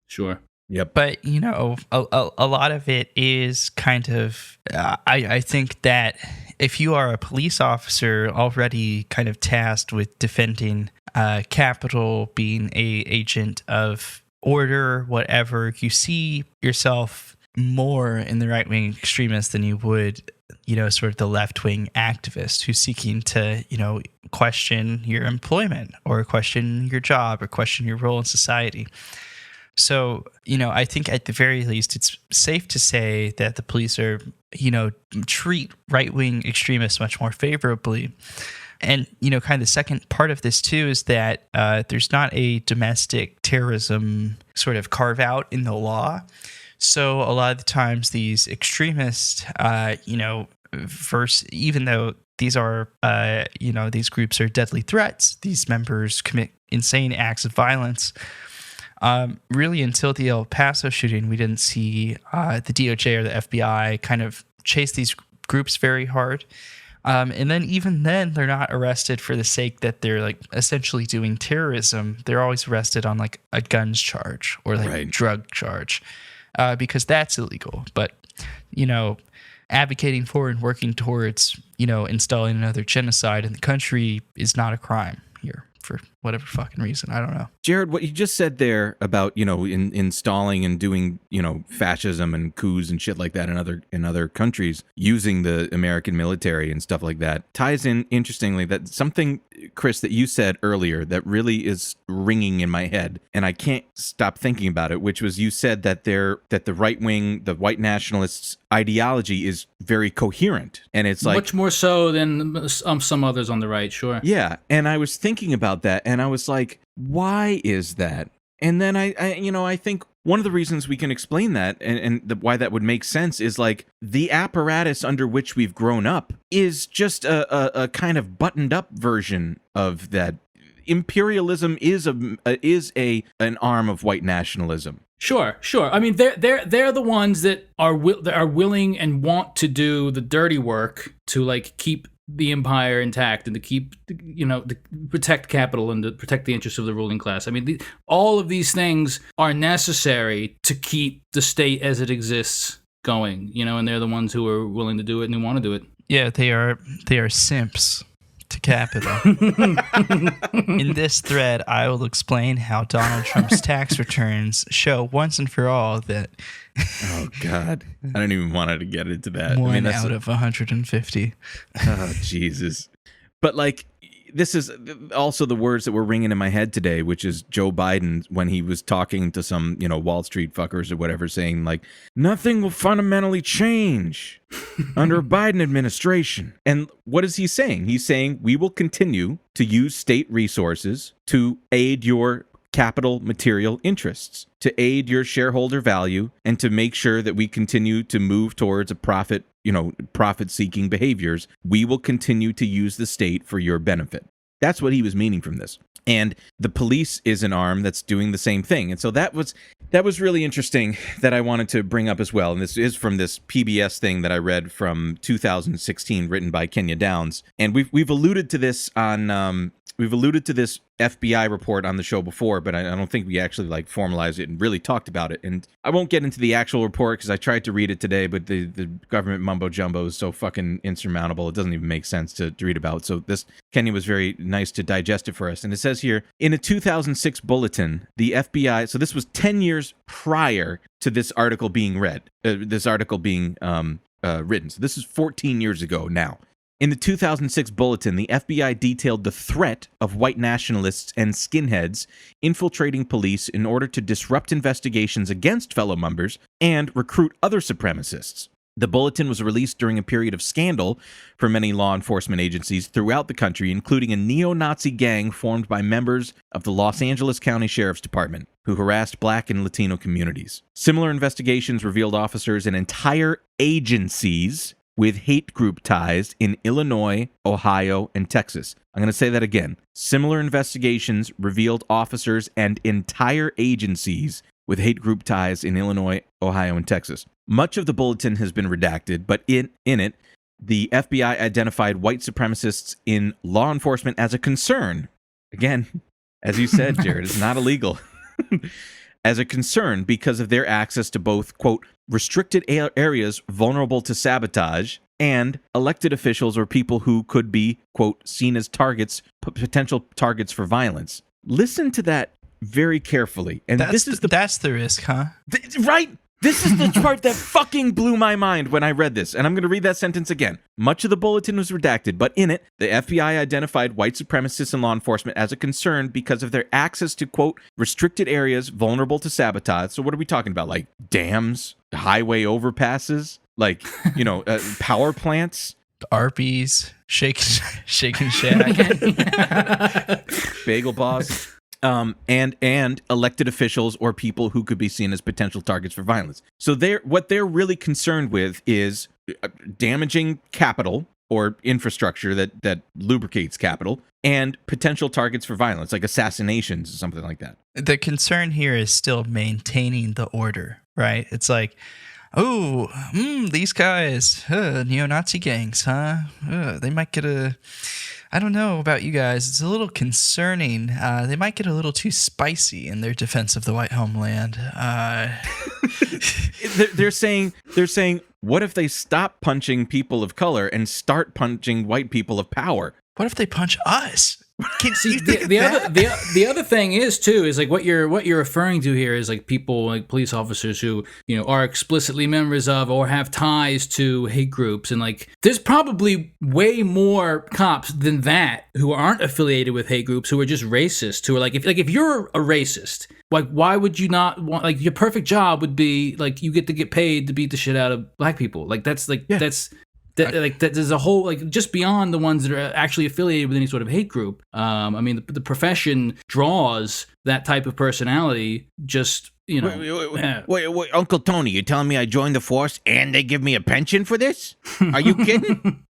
Sure. Yep. But, a lot of it is kind of, I think that if you are a police officer already kind of tasked with defending capital, being a agent of order, whatever, you see yourself more in the right-wing extremist than you would, sort of the left-wing activist who's seeking to, question your employment or question your job or question your role in society. So, I think at the very least, it's safe to say that the police are, treat right-wing extremists much more favorably. And, kind of the second part of this, too, is that there's not a domestic terrorism sort of carve out in the law. So a lot of the times these extremists, even though these are, these groups are deadly threats, these members commit insane acts of violence. Really, until the El Paso shooting, we didn't see the DOJ or the FBI kind of chase these groups very hard. And then even then, they're not arrested for the sake that they're essentially doing terrorism. They're always arrested on a guns charge or Right. drug charge because that's illegal. But, advocating for and working towards, installing another genocide in the country is not a crime here. For whatever fucking reason. I don't know. Jared, what you just said there about, installing and doing, fascism and coups and shit like that in other countries using the American military and stuff like that ties in interestingly that something, Chris, that you said earlier that really is ringing in my head and I can't stop thinking about it, which was you said that the right wing, the white nationalists ideology is very coherent, and it's like much more so than some others on the right. Sure. Yeah, and I was thinking about that, and I was like, why is that? And then I think one of the reasons we can explain that and why that would make sense is like the apparatus under which we've grown up is just a kind of buttoned up version of that. Imperialism is an arm of white nationalism. Sure. I mean, they're the ones that are willing and want to do the dirty work to like keep the empire intact and to keep, to protect capital and to protect the interests of the ruling class. I mean, all of these things are necessary to keep the state as it exists going, and they're the ones who are willing to do it and who want to do it. Yeah, they are simps to capital. In this thread, I will explain how Donald Trump's tax returns show once and for all that oh God, I don't even want to get into that. One out of 150. Oh Jesus! But like, this is also the words that were ringing in my head today, which is Joe Biden when he was talking to some Wall Street fuckers or whatever, saying like nothing will fundamentally change under a Biden administration. And what is he saying? He's saying we will continue to use state resources to aid your capital material interests, to aid your shareholder value, and to make sure that we continue to move towards a profit-seeking behaviors. We will continue to use the state for your benefit. That's what he was meaning from this. And the police is an arm that's doing the same thing. And so that was really interesting that I wanted to bring up as well. And this is from this PBS thing that I read from 2016, written by Kenya Downs. And we've alluded to this on we've alluded to this FBI report on the show before, but I don't think we actually like formalized it and really talked about it. And I won't get into the actual report because I tried to read it today, but the government mumbo jumbo is so fucking insurmountable. It doesn't even make sense to read about. So this Kenya was very nice to digest it for us. And it says here, in a 2006 bulletin, the FBI, so this was 10 years prior to this article being written. So this is 14 years ago now. In the 2006 bulletin, the FBI detailed the threat of white nationalists and skinheads infiltrating police in order to disrupt investigations against fellow members and recruit other supremacists. The bulletin was released during a period of scandal for many law enforcement agencies throughout the country, including a neo-Nazi gang formed by members of the Los Angeles County Sheriff's Department, who harassed Black and Latino communities. Similar investigations revealed officers and entire agencies with hate group ties in Illinois, Ohio, and Texas. I'm going to say that again. Similar investigations revealed officers and entire agencies with hate group ties in Illinois, Ohio, and Texas. Much of the bulletin has been redacted, but in it, the FBI identified white supremacists in law enforcement as a concern. Again, as you said, Jared, it's not illegal. As a concern because of their access to both, quote, restricted areas vulnerable to sabotage and elected officials or people who could be, quote, seen as targets, potential targets for violence. Listen to that very carefully. And that's the risk, huh? Right? This is the part that fucking blew my mind when I read this. And I'm going to read that sentence again. Much of the bulletin was redacted, but in it, the FBI identified white supremacists in law enforcement as a concern because of their access to, quote, restricted areas vulnerable to sabotage. So what are we talking about? Like dams, highway overpasses, like, power plants? Arby's, Shake Shack. Bagel Boss. And elected officials or people who could be seen as potential targets for violence. So what they're really concerned with is damaging capital or infrastructure that lubricates capital and potential targets for violence, like assassinations or something like that. The concern here is still maintaining the order, right? It's like, oh, these guys, neo-Nazi gangs, huh? They might get I don't know about you guys. It's a little concerning. They might get a little too spicy in their defense of the white homeland. They're saying, what if they stop punching people of color and start punching white people of power? What if they punch us? See, the other thing is too is like what you're referring to here is like people like police officers who are explicitly members of or have ties to hate groups, and like there's probably way more cops than that who aren't affiliated with hate groups who are just racist, who are like if you're a racist Like, why would you not want, like, your perfect job would be, like, you get to get paid to beat the shit out of black people. Like, that's, like, there's a whole, like, just beyond the ones that are actually affiliated with any sort of hate group. I mean, the profession draws that type of personality just, you know. Wait, Uncle Tony, you're telling me I joined the force and they give me a pension for this? Are you kidding?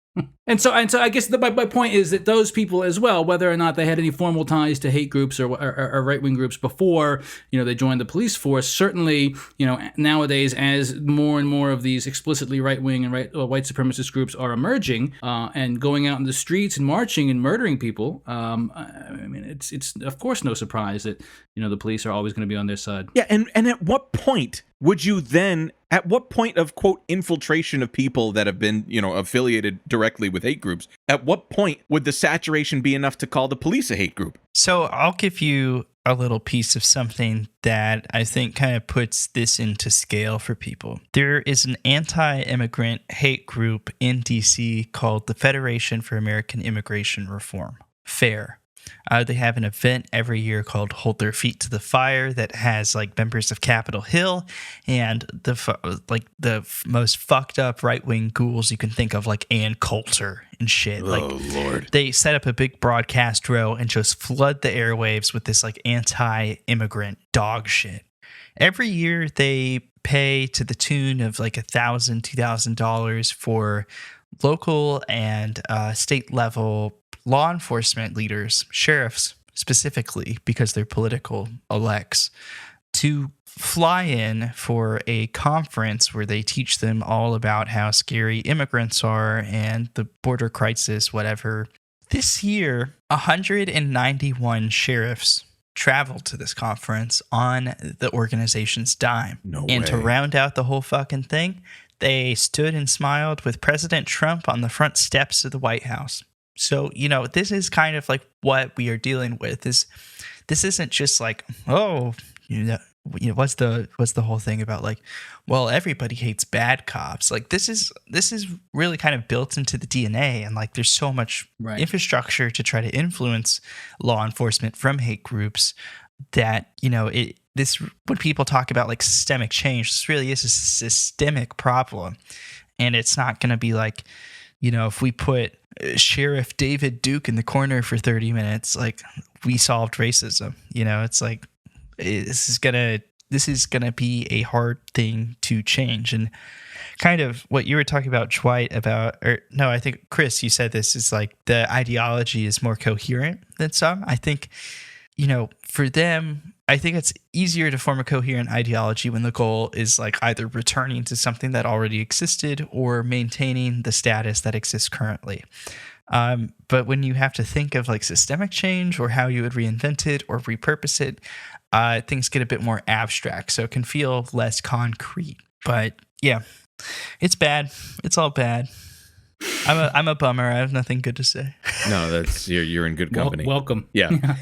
And so I guess my point is that those people as well, whether or not they had any formal ties to hate groups or right-wing groups before, you know, they joined the police force, certainly, you know, nowadays as more and more of these explicitly right-wing and white supremacist groups are emerging and going out in the streets and marching and murdering people, I mean, it's of course no surprise that, you know, the police are always going to be on their side. Yeah, and at what point would you then, at what point of, quote, infiltration of people that have been, you know, affiliated directly with hate groups, at what point would the saturation be enough to call the police a hate group? So I'll give you a little piece of something that I think kind of puts this into scale for people. There is an anti-immigrant hate group in DC called the Federation for American Immigration Reform, FAIR. They have an event every year called Hold Their Feet to the Fire that has like members of Capitol Hill and the most fucked up right-wing ghouls you can think of, like Ann Coulter and shit. Oh, Lord. They set up a big broadcast row and just flood the airwaves with this like anti-immigrant dog shit. Every year they pay to the tune of like $1,000, $2,000 for local and state level law enforcement leaders, sheriffs specifically, because they're political elects, to fly in for a conference where they teach them all about how scary immigrants are and the border crisis, whatever. This year, 191 sheriffs traveled to this conference on the organization's dime. No and way. To round out the whole fucking thing, they stood and smiled with President Trump on the front steps of the White House. So, you know, this is kind of like what we are dealing with. This isn't just like, oh, you know, what's the whole thing about like, well, everybody hates bad cops. Like this is really kind of built into the DNA, and like there's so much infrastructure to try to influence law enforcement from hate groups that, you know, when people talk about like systemic change, this really is a systemic problem. And it's not going to be like, you know, if we put Sheriff David Duke in the corner for 30 minutes, like we solved racism. You know, it's like this is gonna be a hard thing to change. And kind of what you were talking about, Dwight, about, or no, I think Chris, you said this is like the ideology is more coherent than some. I think, you know, for them, I think it's easier to form a coherent ideology when the goal is like either returning to something that already existed or maintaining the status that exists currently. But when you have to think of like systemic change or how you would reinvent it or repurpose it, things get a bit more abstract. So it can feel less concrete. But yeah, it's bad. It's all bad. I'm a bummer. I have nothing good to say. No, that's you're in good company. Welcome. Yeah.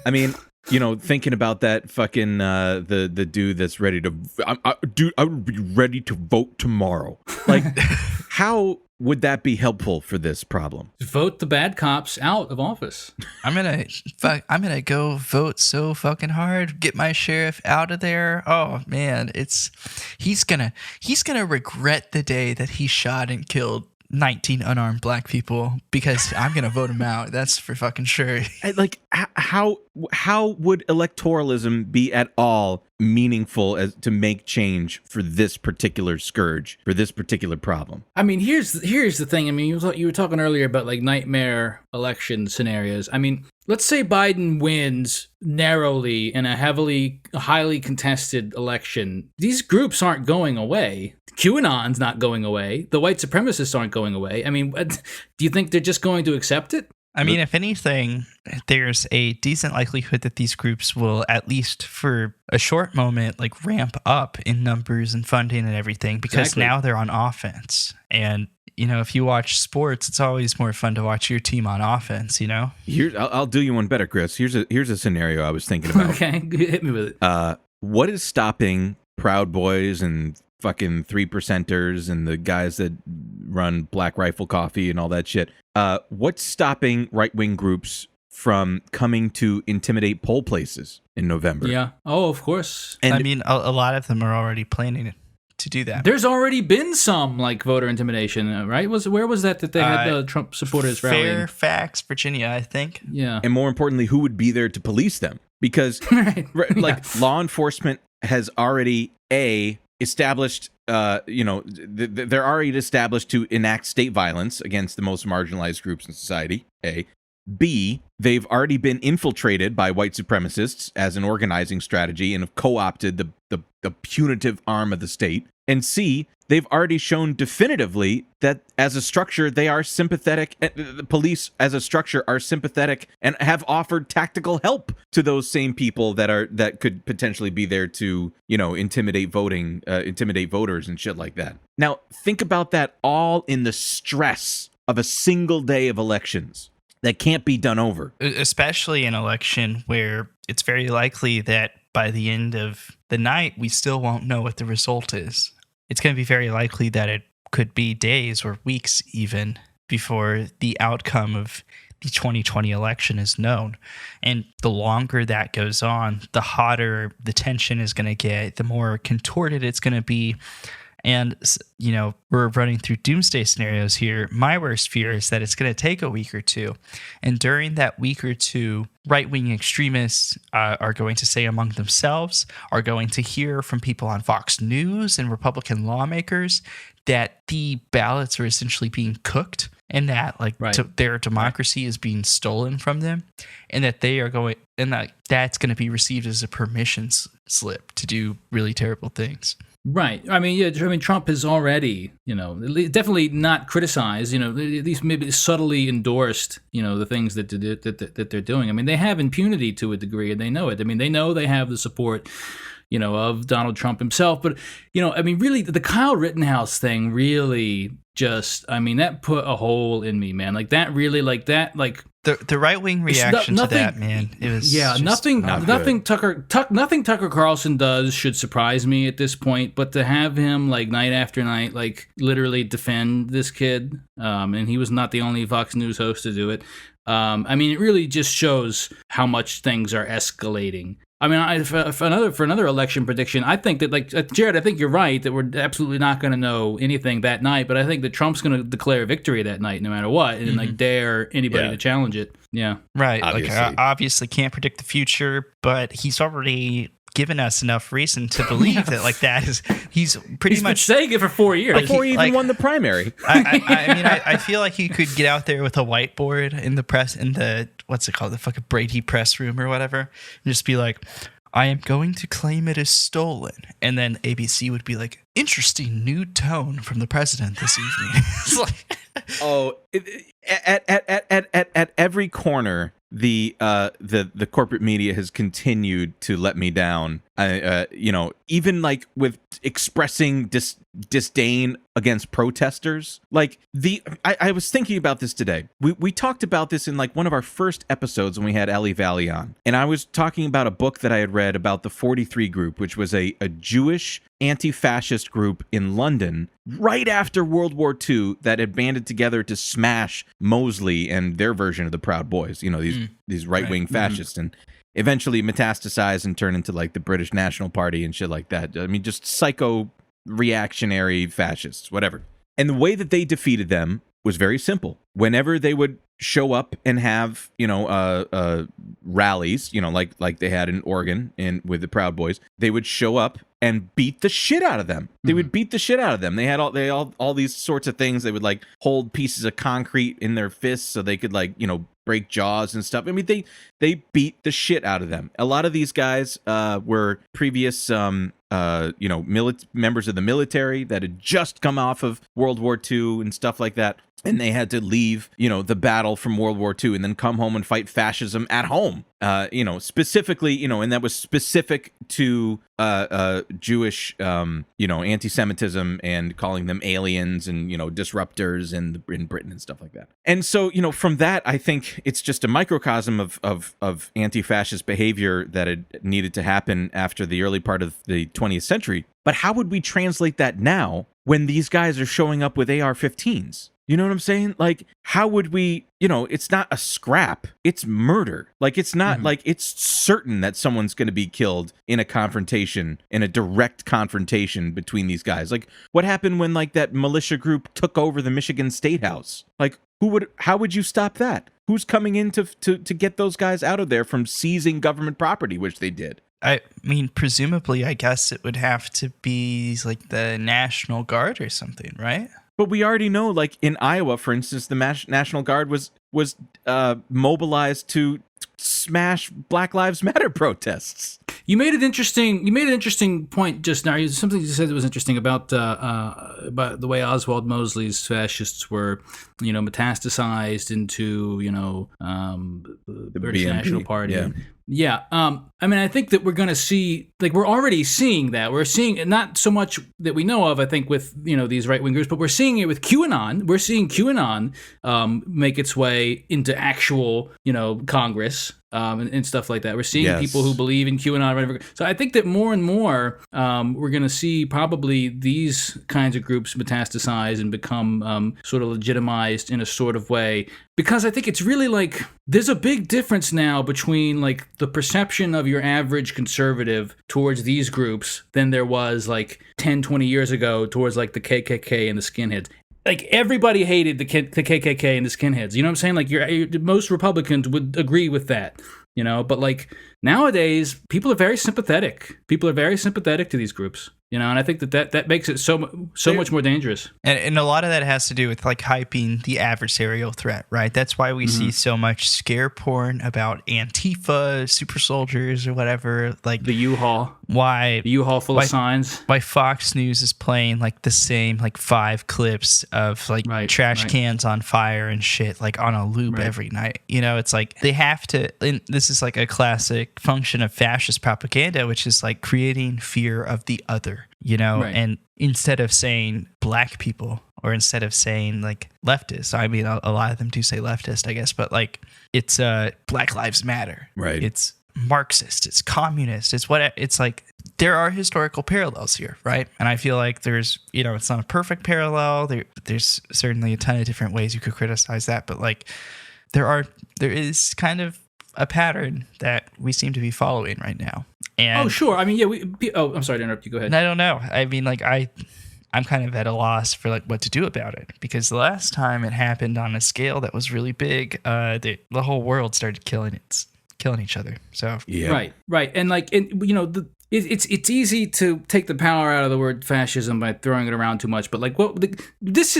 I mean, you know, thinking about that fucking the dude that's ready to I would be ready to vote tomorrow. Like, how would that be helpful for this problem? Vote the bad cops out of office. I'm gonna go vote so fucking hard, get my sheriff out of there. Oh man, he's gonna regret the day that he shot and killed 19 unarmed black people, because I'm gonna vote him out. That's for fucking sure. Like, how would electoralism be at all meaningful as to make change for this particular scourge, for this particular problem? I mean, here's the thing. I mean, you were talking earlier about like nightmare election scenarios. I mean, let's say Biden wins narrowly in a highly contested election. These groups aren't going away. QAnon's not going away. The white supremacists aren't going away. I mean, do you think they're just going to accept it? I mean, if anything, there's a decent likelihood that these groups will, at least for a short moment, like ramp up in numbers and funding and everything, because now they're on offense. And, you know, if you watch sports, it's always more fun to watch your team on offense, you know? I'll do you one better, Chris. Here's a scenario I was thinking about. Okay, hit me with it. What is stopping Proud Boys and fucking 3%ers and the guys that run Black Rifle Coffee and all that shit? What's stopping right-wing groups from coming to intimidate poll places in November. Yeah. Oh, of course. And I mean, a lot of them are already planning to do that. There's already been some like voter intimidation, right? Where was that they had the Trump supporters rallying? Fairfax, Virginia, I think. Yeah. And more importantly, who would be there to police them? Because law enforcement has already established, they're already established to enact state violence against the most marginalized groups in society. B, they've already been infiltrated by white supremacists as an organizing strategy and have co-opted the punitive arm of the state. And C, they've already shown definitively that as a structure, they are sympathetic. The police as a structure are sympathetic and have offered tactical help to those same people that could potentially be there to, intimidate voters and shit like that. Now, think about that all in the stress of a single day of elections. That can't be done over. Especially an election where it's very likely that by the end of the night, we still won't know what the result is. It's going to be very likely that it could be days or weeks even before the outcome of the 2020 election is known. And the longer that goes on, the hotter the tension is going to get, the more contorted it's going to be. And, we're running through doomsday scenarios here. My worst fear is that it's going to take a week or two. And during that week or two, right-wing extremists are going to say among themselves, are going to hear from people on Fox News and Republican lawmakers that the ballots are essentially being cooked and that their democracy is being stolen from them, and that they are going, and that's going to be received as a permission slip to do really terrible things. Right. I mean, Trump has already, definitely not criticized, at least maybe subtly endorsed, the things that they're doing. I mean, they have impunity to a degree, and they know it. I mean, they know they have the support, of Donald Trump himself. But, really, the Kyle Rittenhouse thing really that put a hole in me, man. Like, that really, the right-wing reaction to that, man, it was nothing Tucker Carlson does should surprise me at this point, but to have him night after night literally defend this kid, and he was not the only Fox News host to do it. It really just shows how much things are escalating. I mean, for another election prediction, I think that Jared, I think you're right that we're absolutely not going to know anything that night, but I think that Trump's going to declare victory that night no matter what, and dare anybody to challenge it. Yeah, right. Obviously can't predict the future, but he's already given us enough reason to believe that he's pretty much saying it for 4 years before he even won the primary. I feel like he could get out there with a whiteboard in the press, in the what's it called, the fucking Brady press room or whatever, and just be like, I am going to claim it as stolen. And then ABC would be like, interesting new tone from the president this evening. It's like, at every corner, the corporate media has continued to let me down. Even with expressing disdain against protesters. I was thinking about this today. We talked about this in one of our first episodes when we had Ellie Valley on, and I was talking about a book that I had read about the 43 Group, which was a Jewish anti-fascist group in London right after World War II that had banded together to smash Mosley and their version of the Proud Boys. These right-wing fascists, and eventually metastasize and turn into the British National Party and shit like that. I mean, just psycho reactionary fascists, whatever. And the way that they defeated them was very simple. Whenever they would show up and have, rallies, like they had in Oregon with the Proud Boys, they would show up and beat the shit out of them. They would beat the shit out of them. They had all these sorts of things. They would hold pieces of concrete in their fists so they could break jaws and stuff. I mean, they beat the shit out of them. A lot of these guys were previous members of the military that had just come off of World War II and stuff like that. And they had to leave, the battle from World War II and then come home and fight fascism at home. Specifically, and that was specific to Jewish, anti-Semitism and calling them aliens and, disruptors in Britain and stuff like that. And so, from that, I think it's just a microcosm of anti-fascist behavior that had needed to happen after the early part of the 20th century. But how would we translate that now when these guys are showing up with AR-15s? You know what I'm saying? Like, how would we, it's not a scrap, it's murder. Like, it's not like it's certain that someone's going to be killed in a confrontation, in a direct confrontation between these guys. Like, what happened when, like, that militia group took over the Michigan State House? Like, how would you stop that? Who's coming in to get those guys out of there from seizing government property, which they did? I mean, presumably, I guess it would have to be like the National Guard or something, right? But we already know, like in Iowa, for instance, the National Guard was mobilized to smash Black Lives Matter protests. You made an interesting point just now. Something you said that was interesting about the way Oswald Mosley's fascists were, metastasized into, the British BNP, National Party. Yeah. Yeah. I mean, I think that we're going to see, like, we're already seeing that. We're seeing not so much that we know of, I think, with, these right-wing groups, but we're seeing it with QAnon. We're seeing QAnon make its way into actual, Congress. And stuff like that. We're seeing people who believe in QAnon. Whatever. So I think that more and more we're going to see probably these kinds of groups metastasize and become sort of legitimized in a sort of way. Because I think it's really like there's a big difference now between like the perception of your average conservative towards these groups than there was like 10, 20 years ago towards like the KKK and the skinheads. Like, everybody hated the KKK and the skinheads. You know what I'm saying? Like, most Republicans would agree with that, But, like, nowadays, people are very sympathetic. People are very sympathetic to these groups, and I think that makes it so much more dangerous. And a lot of that has to do with, like, hyping the adversarial threat, right? That's why we see so much scare porn about Antifa, super soldiers, or whatever. Like the U-Haul. Why the U-Haul full of signs? Why Fox News is playing like the same like 5 clips of like trash cans on fire and shit like on a loop every night. It's like they have to. And this is like a classic function of fascist propaganda, which is like creating fear of the other. And instead of saying black people or instead of saying like leftist, I mean a lot of them do say leftist, I guess, but like it's Black Lives Matter. Right. It's Marxist, it's communist, it's like there are historical parallels here, right? And I feel like there's, it's not a perfect parallel. There's certainly a ton of different ways you could criticize that, but like there is kind of a pattern that we seem to be following right now. And sure. I mean, yeah. I'm sorry to interrupt you. Go ahead. I don't know. I mean, like I'm kind of at a loss for like what to do about it because the last time it happened on a scale that was really big, the whole world started killing each other. So right, and like, it's easy to take the power out of the word fascism by throwing it around too much. But like, these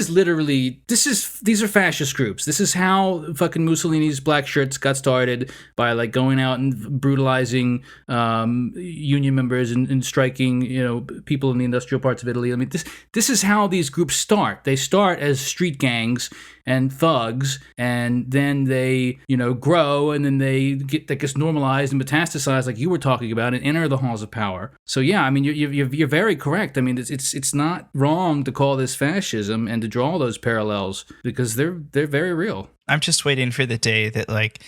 are fascist groups. This is how fucking Mussolini's black shirts got started, by like going out and brutalizing union members and striking people in the industrial parts of Italy. I mean, this is how these groups start. They start as street gangs and thugs, and then they grow, and then that gets normalized and metastasized, like you were talking about, and enter the halls of power. So yeah, I mean you're very correct. I mean it's not wrong to call this fascism and to draw those parallels because they're very real. I'm just waiting for the day that like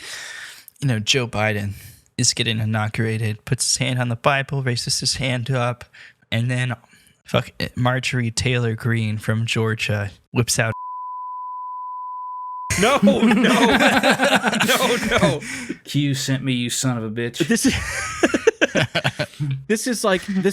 Joe Biden is getting inaugurated, puts his hand on the Bible, raises his hand up, and then Marjorie Taylor Greene from Georgia whips out. No. Q sent me, you son of a bitch. This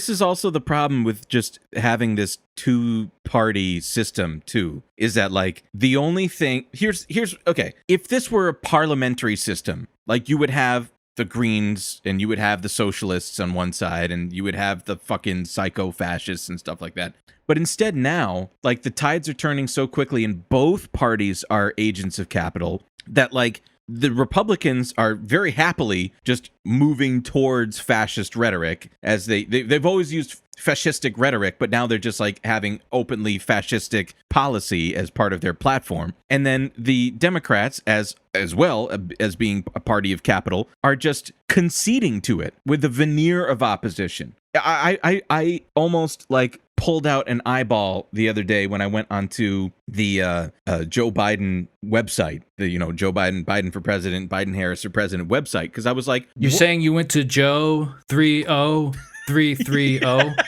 is also the problem with just having this 2-party system too, is that like the only thing here's okay, if this were a parliamentary system, like you would have the Greens and you would have the socialists on one side and you would have the fucking psycho-fascists and stuff like that. But instead now, like the tides are turning so quickly and both parties are agents of capital that like the Republicans are very happily just moving towards fascist rhetoric, as they've always used fascistic rhetoric, but now they're just like having openly fascistic policy as part of their platform. And then the Democrats, as well as being a party of capital, are just conceding to it with the veneer of opposition. I almost like pulled out an eyeball the other day when I went onto the Joe Biden website, the Joe Biden for president, Biden Harris for president website, because I was like, you're saying you went to Joe 30330?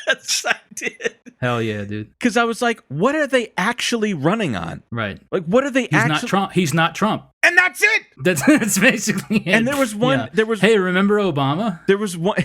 Yes, I did. Hell yeah, dude. Because I was like, what are they actually running on? Right. Like, what are they He's not Trump. He's not Trump. And that's it. That's basically it. And there was one. Yeah. There was. Hey, remember Obama? There was one.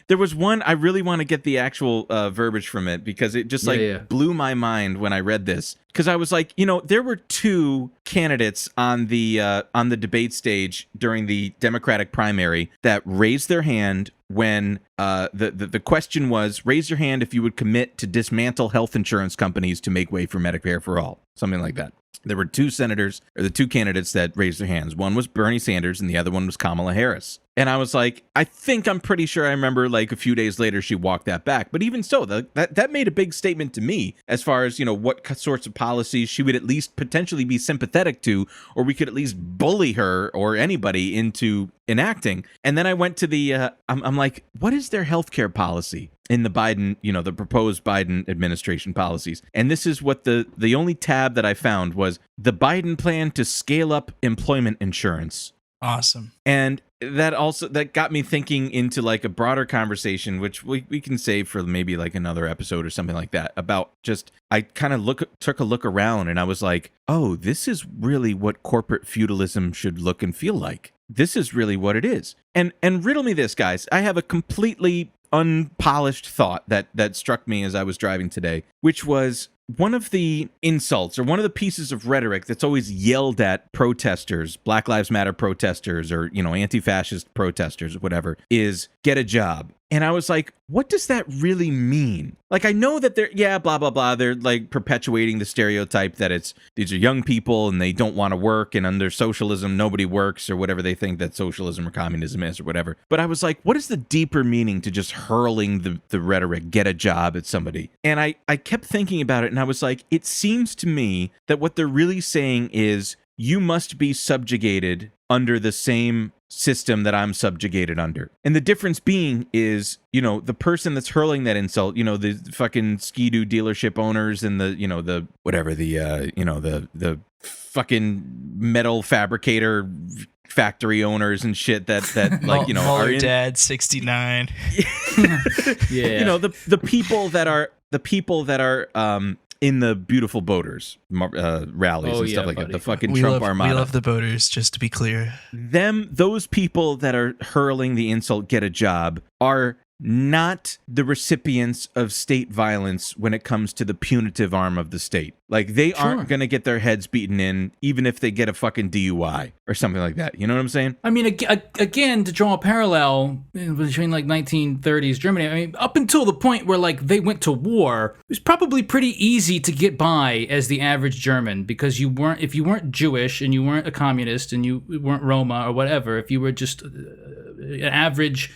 There was one. I really want to get the actual verbiage from it because it just blew my mind when I read this. Because I was like, there were two candidates on the debate stage during the Democratic primary that raised their hand when the question was, raise your hand if you would commit to dismantle health insurance companies to make way for Medicare for all, something like that. There were two candidates that raised their hands. One was Bernie Sanders and the other one was Kamala Harris. And I was like, I'm pretty sure I remember like a few days later she walked that back. But even so, that made a big statement to me as far as, what sorts of policies she would at least potentially be sympathetic to, or we could at least bully her or anybody into enacting. And then I went to the, I'm like, what is their healthcare policy in the Biden, the proposed Biden administration policies? And this is what the only tab that I found was the Biden plan to scale up employment insurance. Awesome. And that got me thinking into like a broader conversation, which we can save for maybe like another episode or something like that, about just, I kind of took a look around and I was like, oh, this is really what corporate feudalism should look and feel like. This is really what it is. And riddle me this, guys. I have a completely unpolished thought that struck me as I was driving today, which was one of the insults or one of the pieces of rhetoric that's always yelled at protesters, Black Lives Matter protesters, or, anti-fascist protesters or whatever, is get a job. And I was like, what does that really mean? Like, I know that they're, blah, blah, blah. They're like perpetuating the stereotype that these are young people and they don't want to work. And under socialism, nobody works, or whatever they think that socialism or communism is or whatever. But I was like, what is the deeper meaning to just hurling the rhetoric, get a job at somebody? And I kept thinking about it and I was like, it seems to me that what they're really saying is you must be subjugated under the same system that I'm subjugated under. And the difference being is, the person that's hurling that insult, the fucking Ski-Doo dealership owners and the fucking metal fabricator factory owners and shit that like, Muller are in, Dad 69. Yeah. The people that are in the beautiful boaters rallies and stuff like that. The fucking Trump Armada. We love the boaters, just to be clear. Those people that are hurling the insult, get a job, are not the recipients of state violence when it comes to the punitive arm of the state. Like, they aren't going to get their heads beaten in, even if they get a fucking DUI or something like that. You know what I'm saying? I mean, again, to draw a parallel between like 1930s Germany, I mean, up until the point where like they went to war, it was probably pretty easy to get by as the average German, because if you weren't Jewish and you weren't a communist and you weren't Roma or whatever, if you were just an average,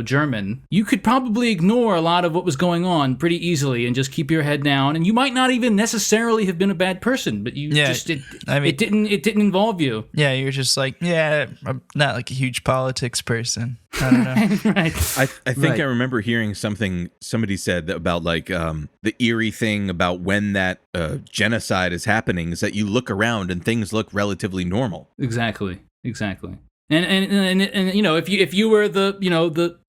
German, you could probably ignore a lot of what was going on pretty easily and just keep your head down, and you might not even necessarily have been a bad person, but it didn't involve you. Yeah, you're just like, I'm not like a huge politics person. I don't know. Right. I think I remember hearing somebody said about like the eerie thing about when that genocide is happening is that you look around and things look relatively normal. Exactly. And if you were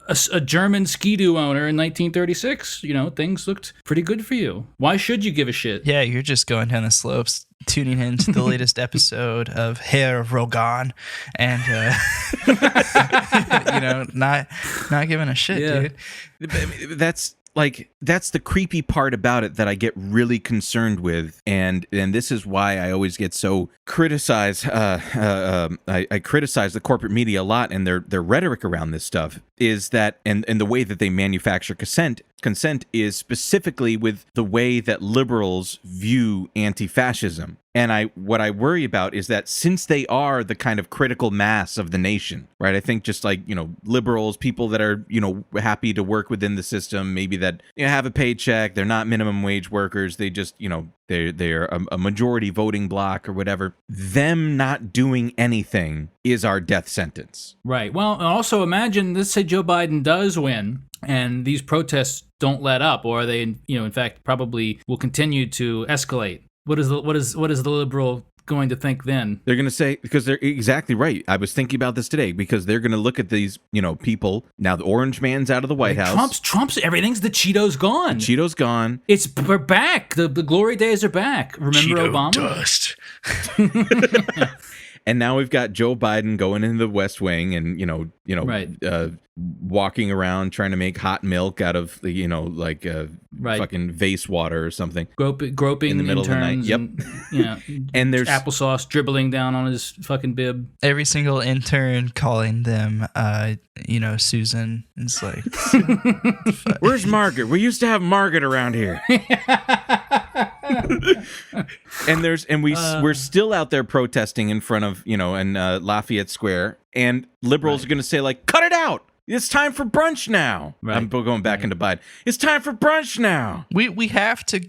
a German Ski-Doo owner in 1936, things looked pretty good for you. Why should you give a shit? Yeah, you're just going down the slopes, tuning into the latest episode of Herr Rogan, and not giving a shit, dude. That's the creepy part about it that I get really concerned with, and this is why I always get so criticized. I criticize the corporate media a lot and their rhetoric around this stuff, is that and the way that they manufacture consent is specifically with the way that liberals view anti-fascism. And what I worry about is that since they are the kind of critical mass of the nation, right? I think just like, liberals, people that are, happy to work within the system, maybe that have a paycheck, they're not minimum wage workers, they just, they're a majority voting bloc or whatever. Them not doing anything is our death sentence. Right. Well, also imagine, let's say Joe Biden does win, and these protests don't let up, or they, in fact, probably will continue to escalate. What is the liberal going to think then? They're going to say, because they're exactly right. I was thinking about this today, because they're going to look at these, people. Now the orange man's out of the White House. Trump's everything's the Cheetos gone. Cheetos gone. We're back. The glory days are back. Remember Cheeto Obama? dust. And now we've got Joe Biden going into the West Wing and, Right. Walking around trying to make hot milk out of, Right. fucking vase water or something. Groping in the middle of the night. Yep. And there's applesauce dribbling down on his fucking bib. Every single intern calling them, Susan. It's like, where's Margaret? We used to have Margaret around here. We're still out there protesting in front of, Lafayette Square, and liberals are going to say, like, cut it out. It's time for brunch now. Right. I'm going back into Biden. It's time for brunch now. we have to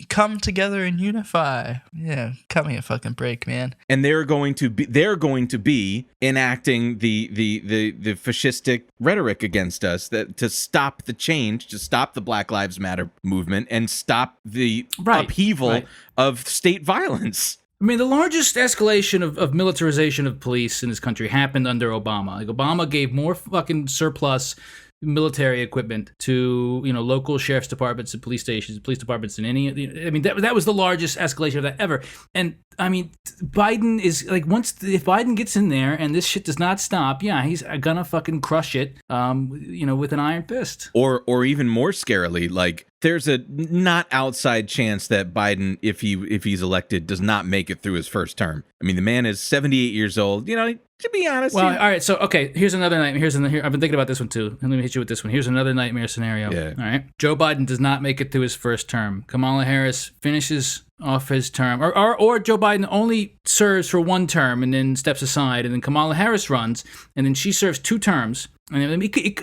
come together and unify. Yeah, cut me a fucking break, man. And they're going to be enacting the fascistic rhetoric against us, that to stop the change, to stop the Black Lives Matter movement, and stop the upheaval of state violence. I mean, the largest escalation of militarization of police in this country happened under Obama. Like, Obama gave more fucking surplus military equipment to, local sheriff's departments and police stations, police departments, and that was the largest escalation of that ever. And I mean, Biden is like, if Biden gets in there and this shit does not stop, he's gonna fucking crush it, with an iron fist. Or even more scarily, like, there's a not outside chance that Biden, if he's elected, does not make it through his first term. I mean, the man is 78 years old. To be honest. Well, all right. So, okay. Here's another nightmare. I've been thinking about this one too. And let me hit you with this one. Here's another nightmare scenario. Yeah. All right. Joe Biden does not make it through his first term. Kamala Harris finishes off his term, or Joe Biden only serves for one term and then steps aside, and then Kamala Harris runs, and then she serves 2 terms. And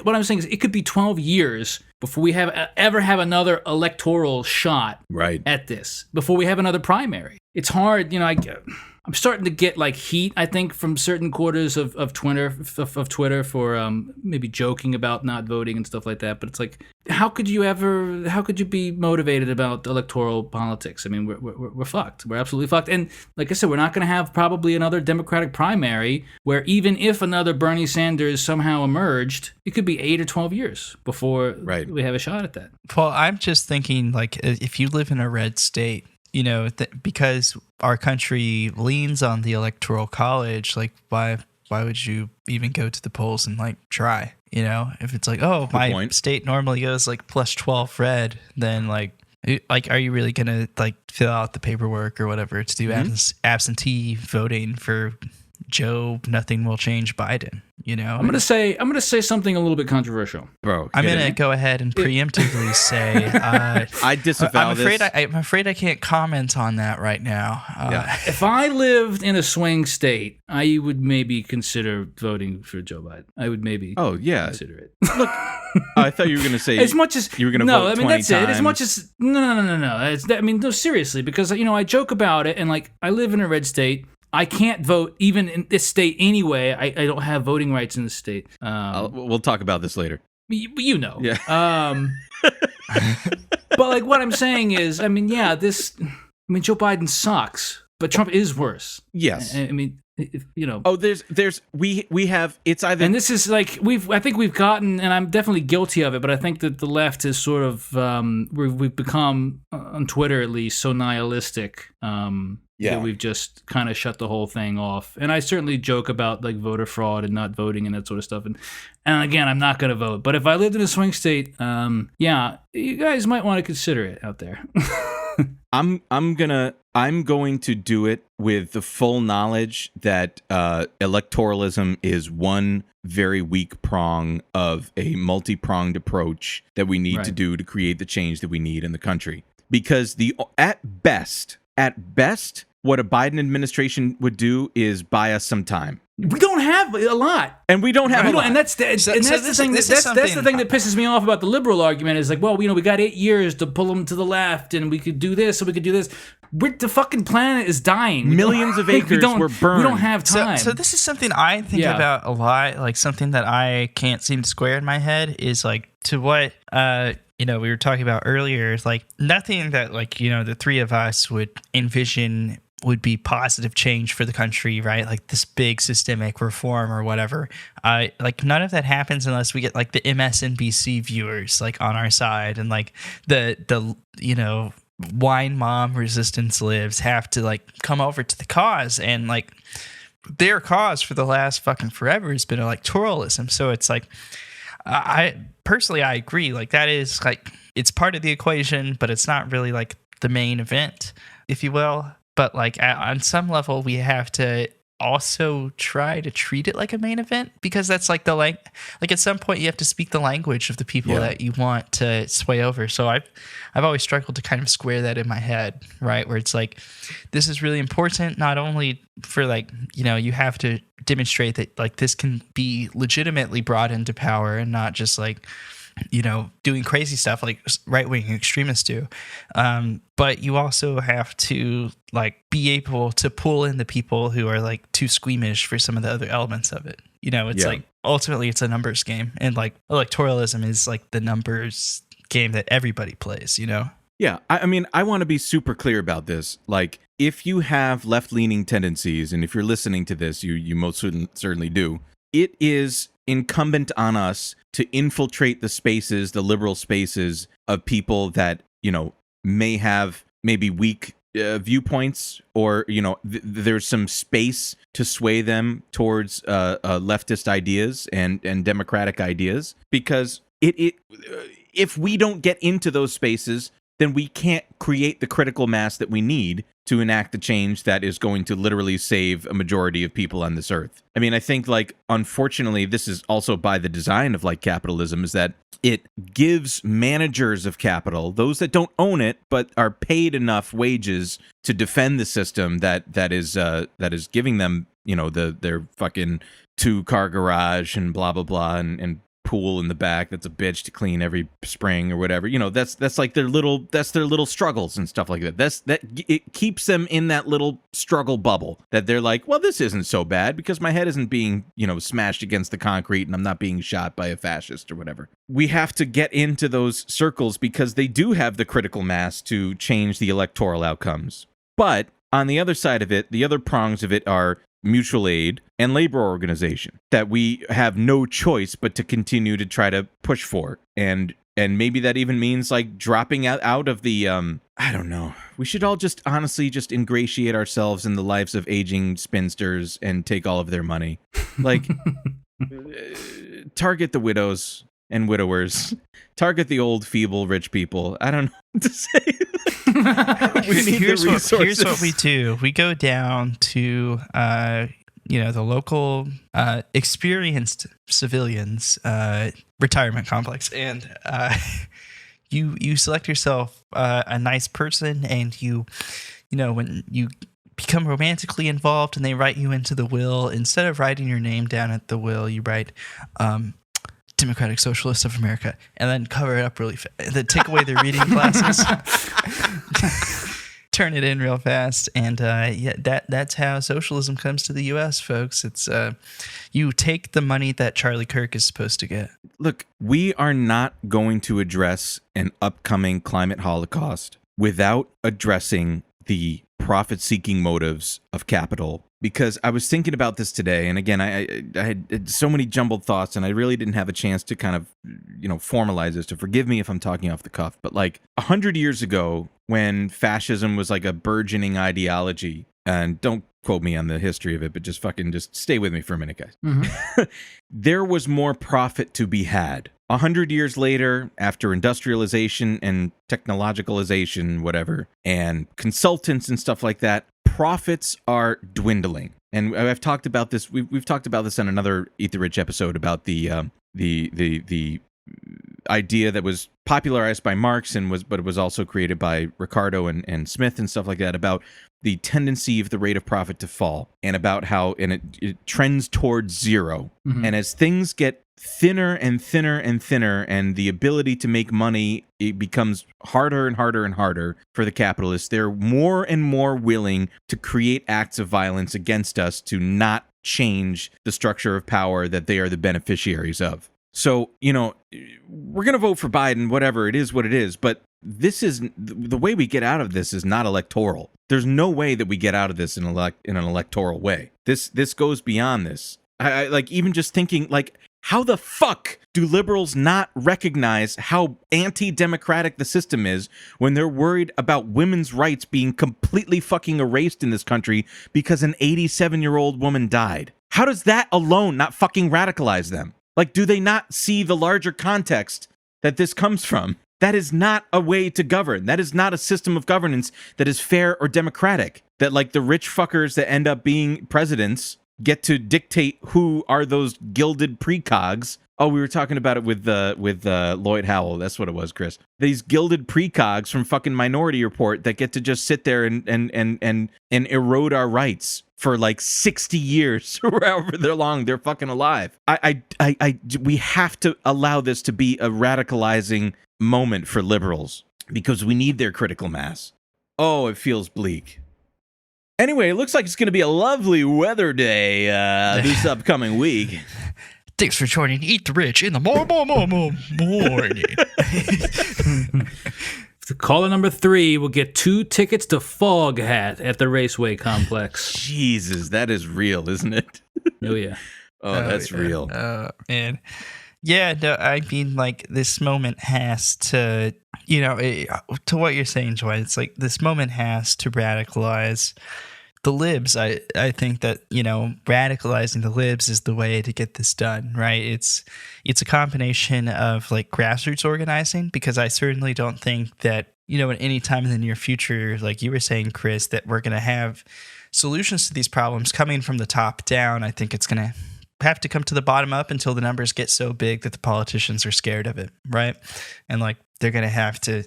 what I'm saying is, it could be 12 years before we ever have another electoral shot at this, before we have another primary. It's hard, I'm starting to get like heat, I think, from certain quarters of Twitter for maybe joking about not voting and stuff like that. But it's like, how could you be motivated about electoral politics? I mean, we're fucked. We're absolutely fucked. And like I said, we're not going to have probably another Democratic primary where, even if another Bernie Sanders somehow emerged, it could be 8 or 12 years before we have a shot at that. Well, I'm just thinking, like, if you live in a red state, because our country leans on the electoral college, like, why would you even go to the polls and, like, try? If it's like, oh, my state normally goes like plus 12 red, then like, are you really gonna like fill out the paperwork or whatever to do absentee voting for Joe? Nothing will change Biden. I'm gonna say something a little bit controversial, bro. I'm gonna go ahead and preemptively say I disavow this. I'm afraid I can't comment on that right now. If I lived in a swing state, I would maybe consider voting for Joe Biden. I would maybe. Oh yeah, consider it. Look, I thought you were gonna say as much as you were gonna vote 20 that's times. it. As much as no. Seriously, because I joke about it, and like, I live in a red state. I can't vote even in this state anyway. I don't have voting rights in this state. We'll talk about this later. Yeah. Yeah. But like, what I'm saying is, Joe Biden sucks, but Trump is worse. Yes. Oh, we have, it's either, and this is like, I think we've gotten, and I'm definitely guilty of it, but I think that the left is sort of, we've become, on Twitter at least, so nihilistic. That we've just kind of shut the whole thing off. And I certainly joke about like voter fraud and not voting and that sort of stuff. And again, I'm not going to vote. But if I lived in a swing state, you guys might want to consider it out there. I'm going to do it with the full knowledge that electoralism is one very weak prong of a multi-pronged approach that we need to do to create the change that we need in the country. Because at best, what a Biden administration would do is buy us some time. We don't have a lot, and we don't have a lot, and that's the thing. That's the thing that pisses me off about the liberal argument. Is like, well, we got 8 years to pull them to the left, and we could do this, and we could do this. The fucking planet is dying. Millions of acres were burned. We don't have time. So this is something I think about a lot. Like, something that I can't seem to square in my head is like, to what we were talking about earlier. Is like nothing that, like, the three of us would envision would be positive change for the country, right? Like this big systemic reform or whatever. Like none of that happens unless we get like the MSNBC viewers like on our side, and like the wine mom resistance lives have to like come over to the cause, and like their cause for the last fucking forever has been electoralism. So it's like, I personally, I agree. Like that is like, it's part of the equation, but it's not really like the main event, if you will. But like on some level, we have to also try to treat it like a main event, because that's like like at some point you have to speak the language of the people that you want to sway over. So I've always struggled to kind of square that in my head, right? Where it's like, this is really important, not only for like, you have to demonstrate that like this can be legitimately brought into power and not just like, doing crazy stuff like right-wing extremists do. But you also have to like be able to pull in the people who are like too squeamish for some of the other elements of it. It's like ultimately it's a numbers game, and like electoralism is like the numbers game that everybody plays, Yeah, I mean, I want to be super clear about this. Like, if you have left-leaning tendencies, and if you're listening to this, you most certainly do, it is incumbent on us to infiltrate the spaces, the liberal spaces of people that, may have maybe weak viewpoints, or, there's some space to sway them towards leftist ideas and democratic ideas. Because if we don't get into those spaces, then we can't create the critical mass that we need to enact the change that is going to literally save a majority of people on this earth. I mean, I think, like, unfortunately, this is also by the design of, like, capitalism, is that it gives managers of capital, those that don't own it, but are paid enough wages to defend the system that is giving them, their fucking 2-car garage and blah, blah, blah, and pool in the back that's a bitch to clean every spring or whatever. That's like their little struggles and stuff like that. It keeps them in that little struggle bubble that they're like, well, this isn't so bad because my head isn't being, smashed against the concrete and I'm not being shot by a fascist or whatever. We have to get into those circles because they do have the critical mass to change the electoral outcomes. But on the other side of it, the other prongs of it are mutual aid and labor organization that we have no choice but to continue to try to push for. And maybe that even means like dropping out of the I don't know. We should all just honestly just ingratiate ourselves in the lives of aging spinsters and take all of their money. Like target the widows and widowers. Target the old, feeble, rich people. I don't know what to say. Here's what we do. We go down to the local experienced civilians retirement complex, and you select yourself a nice person, and when you become romantically involved and they write you into the will, instead of writing your name down at the will, you write Democratic Socialists of America, and then cover it up really fast. Then take away their reading glasses, turn it in real fast, and that's how socialism comes to the U.S., folks. It's you take the money that Charlie Kirk is supposed to get. Look, we are not going to address an upcoming climate holocaust without addressing the profit-seeking motives of capital. Because I was thinking about this today, and again, I had so many jumbled thoughts, and I really didn't have a chance to kind of, formalize this, so forgive me if I'm talking off the cuff, but like 100 years ago, when fascism was like a burgeoning ideology, and don't quote me on the history of it, but just stay with me for a minute, guys. Mm-hmm. There was more profit to be had. 100 years later, after industrialization and technologicalization, whatever, and consultants and stuff like that, profits are dwindling. And I've talked about this. We've talked about this on another Eat the Rich episode about the idea that was popularized by Marx but it was also created by Ricardo and Smith and stuff like that, about the tendency of the rate of profit to fall, and about how it trends towards zero. Mm-hmm. And as things get thinner and thinner and thinner, and the ability to make money, it becomes harder and harder and harder for the capitalists, they're more and more willing to create acts of violence against us to not change the structure of power that they are the beneficiaries of. So, we're going to vote for Biden, whatever, it is what it is, but this is the way we get out of this is not electoral. There's no way that we get out of this in an electoral way. This goes beyond this. I like even just thinking like, how the fuck do liberals not recognize how anti-democratic the system is when they're worried about women's rights being completely fucking erased in this country because an 87-year-old woman died? How does that alone not fucking radicalize them? Like, do they not see the larger context that this comes from? That is not a way to govern. That is not a system of governance that is fair or democratic. That like the rich fuckers that end up being presidents get to dictate who are those gilded precogs. Oh, we were talking about it with Lloyd Howell. That's what it was, Chris. These gilded precogs from fucking Minority Report that get to just sit there and erode our rights for like 60 years or however they're long they're fucking alive. We have to allow this to be a radicalizing moment for liberals because we need their critical mass. Oh, it feels bleak. Anyway, it looks like it's going to be a lovely weather day this upcoming week. Thanks for joining Eat the Rich in the morning. Caller number 3 will get 2 tickets to Foghat at the Raceway Complex. Jesus, that is real, isn't it? Oh, yeah. Oh, that's real. Man. Yeah, no, I mean, like, this moment has to, to what you're saying, Joy, it's like this moment has to radicalize the libs. I think that, radicalizing the libs is the way to get this done, right? It's a combination of, like, grassroots organizing, because I certainly don't think that, at any time in the near future, like you were saying, Chris, that we're going to have solutions to these problems coming from the top down. I think it's going to have to come to the bottom up until the numbers get so big that the politicians are scared of it, right? And like they're gonna have to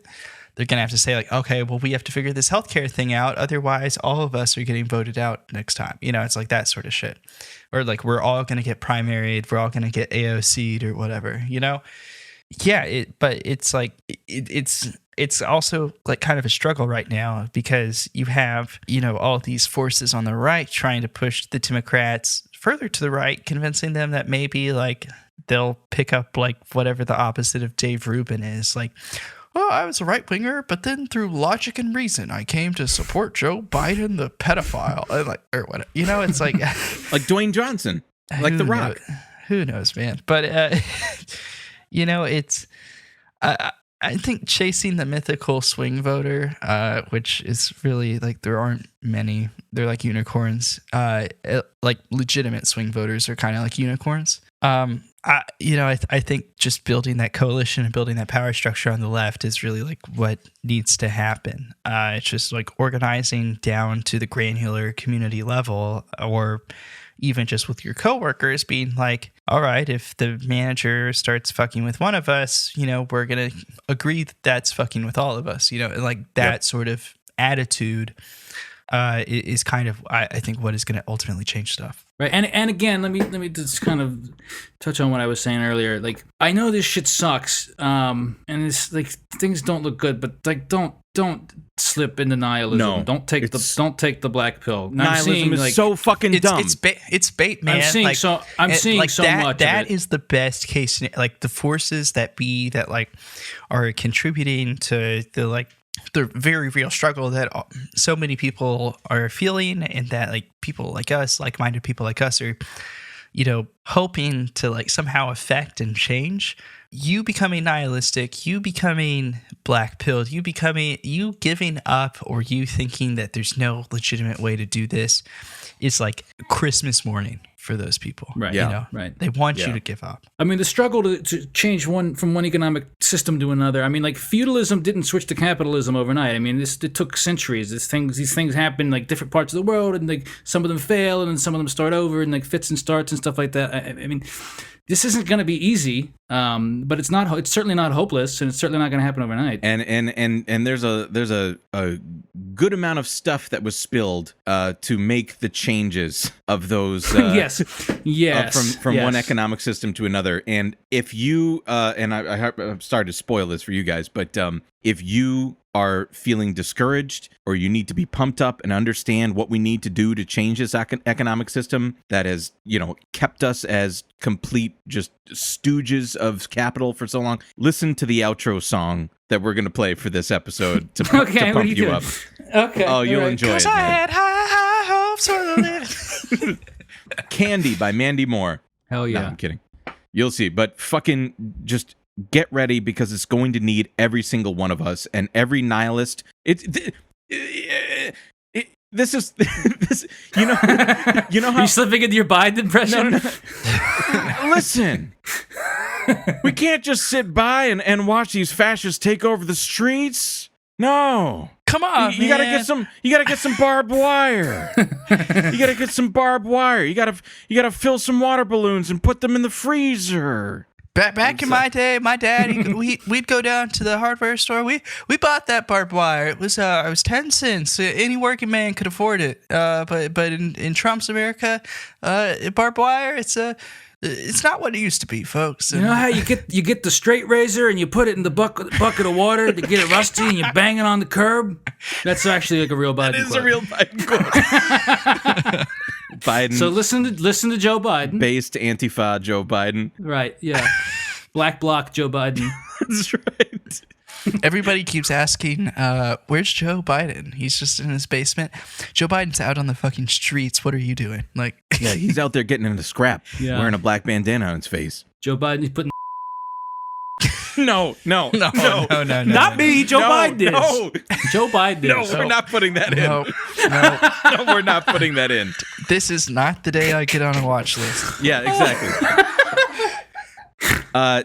say like, okay, well, we have to figure this healthcare thing out, otherwise all of us are getting voted out next time. It's like that sort of shit. Or like we're all gonna get primaried, we're all gonna get AOC'd or whatever, Yeah, but it's like it's also like kind of a struggle right now because you have, all these forces on the right trying to push the Democrats further to the right, convincing them that maybe like they'll pick up like whatever the opposite of Dave Rubin is. Like, well, I was a right winger, but then through logic and reason, I came to support Joe Biden, the pedophile, or whatever. It's like like Dwayne Johnson, like The Rock. Who knows, man? But it's. I think chasing the mythical swing voter, which is really like there aren't many. They're like unicorns. Like legitimate swing voters are kind of like unicorns. I think just building that coalition and building that power structure on the left is really like what needs to happen. It's just like organizing down to the granular community level, or even just with your coworkers being like, all right, if the manager starts fucking with one of us, we're going to agree that that's fucking with all of us, like that sort of attitude is kind of, I think, what is going to ultimately change stuff. Right. And again, let me just kind of touch on what I was saying earlier. Like, I know this shit sucks. And it's like things don't look good, but like don't slip into nihilism. No, don't take the black pill. Nihilism is so fucking dumb. It's bait, man. I'm seeing so much. That is the best case. Like the forces that are contributing to the very real struggle that so many people are feeling, and that like people like us, like-minded people like us, are hoping to like somehow affect and change. You becoming nihilistic, you becoming black-pilled, you giving up, or you thinking that there's no legitimate way to do this, is like Christmas morning for those people. Right. Yeah. Right. They want you to give up. I mean, the struggle to change from one economic system to another. I mean, like feudalism didn't switch to capitalism overnight. I mean, it took centuries. These things happen like different parts of the world, and like some of them fail, and then some of them start over, and like fits and starts and stuff like that. I mean, this isn't going to be easy, but it's not. It's certainly not hopeless, and it's certainly not going to happen overnight. And there's a good amount of stuff that was spilled to make the changes of those. Yes. From one economic system to another. And if you and I'm sorry to spoil this for you guys, but if you are feeling discouraged, or you need to be pumped up and understand what we need to do to change this economic system that has, kept us as complete just stooges of capital for so long, listen to the outro song that we're going to play for this episode to, Okay, to what are pump you you doing? up. Okay. Oh, you'll all right. enjoy it. 'Cause I Man. had high hopes for the living. Candy by Mandy Moore. Hell No, yeah. I'm kidding. You'll see. But fucking just get ready because it's going to need every single one of us and every nihilist. This is this. You know how You slipping into your Biden impression? No. Listen, we can't just sit by and watch these fascists take over the streets. No, Come on, you gotta get some. You gotta get some barbed wire. You gotta get some barbed wire. You gotta fill some water balloons and put them in the freezer. Back in my day, my dad, we'd go down to the hardware store. We bought that barbed wire. It was 10 cents. Any working man could afford it. But in Trump's America, barbed wire, it's not what it used to be, folks. You know how you get the straight razor and you put it in the bucket of water to get it rusty and you bang it on the curb? That's actually like a real Biden That is quote. a real Biden quote. Biden. So listen to Joe Biden. Based Antifa Joe Biden. Right, yeah. Black bloc Joe Biden. That's right. Everybody keeps asking, where's Joe Biden? He's just in his basement. Joe Biden's out on the fucking streets. What are you doing? Like, Yeah, he's out there getting into scrap, Yeah. wearing a black bandana on his face. Joe Biden, he's putting No. no. Not me, Joe Biden is. No, Joe Biden no, is. we're not putting that in. No, No, we're not putting that in. this is not the day I get on a watch list. Yeah, exactly.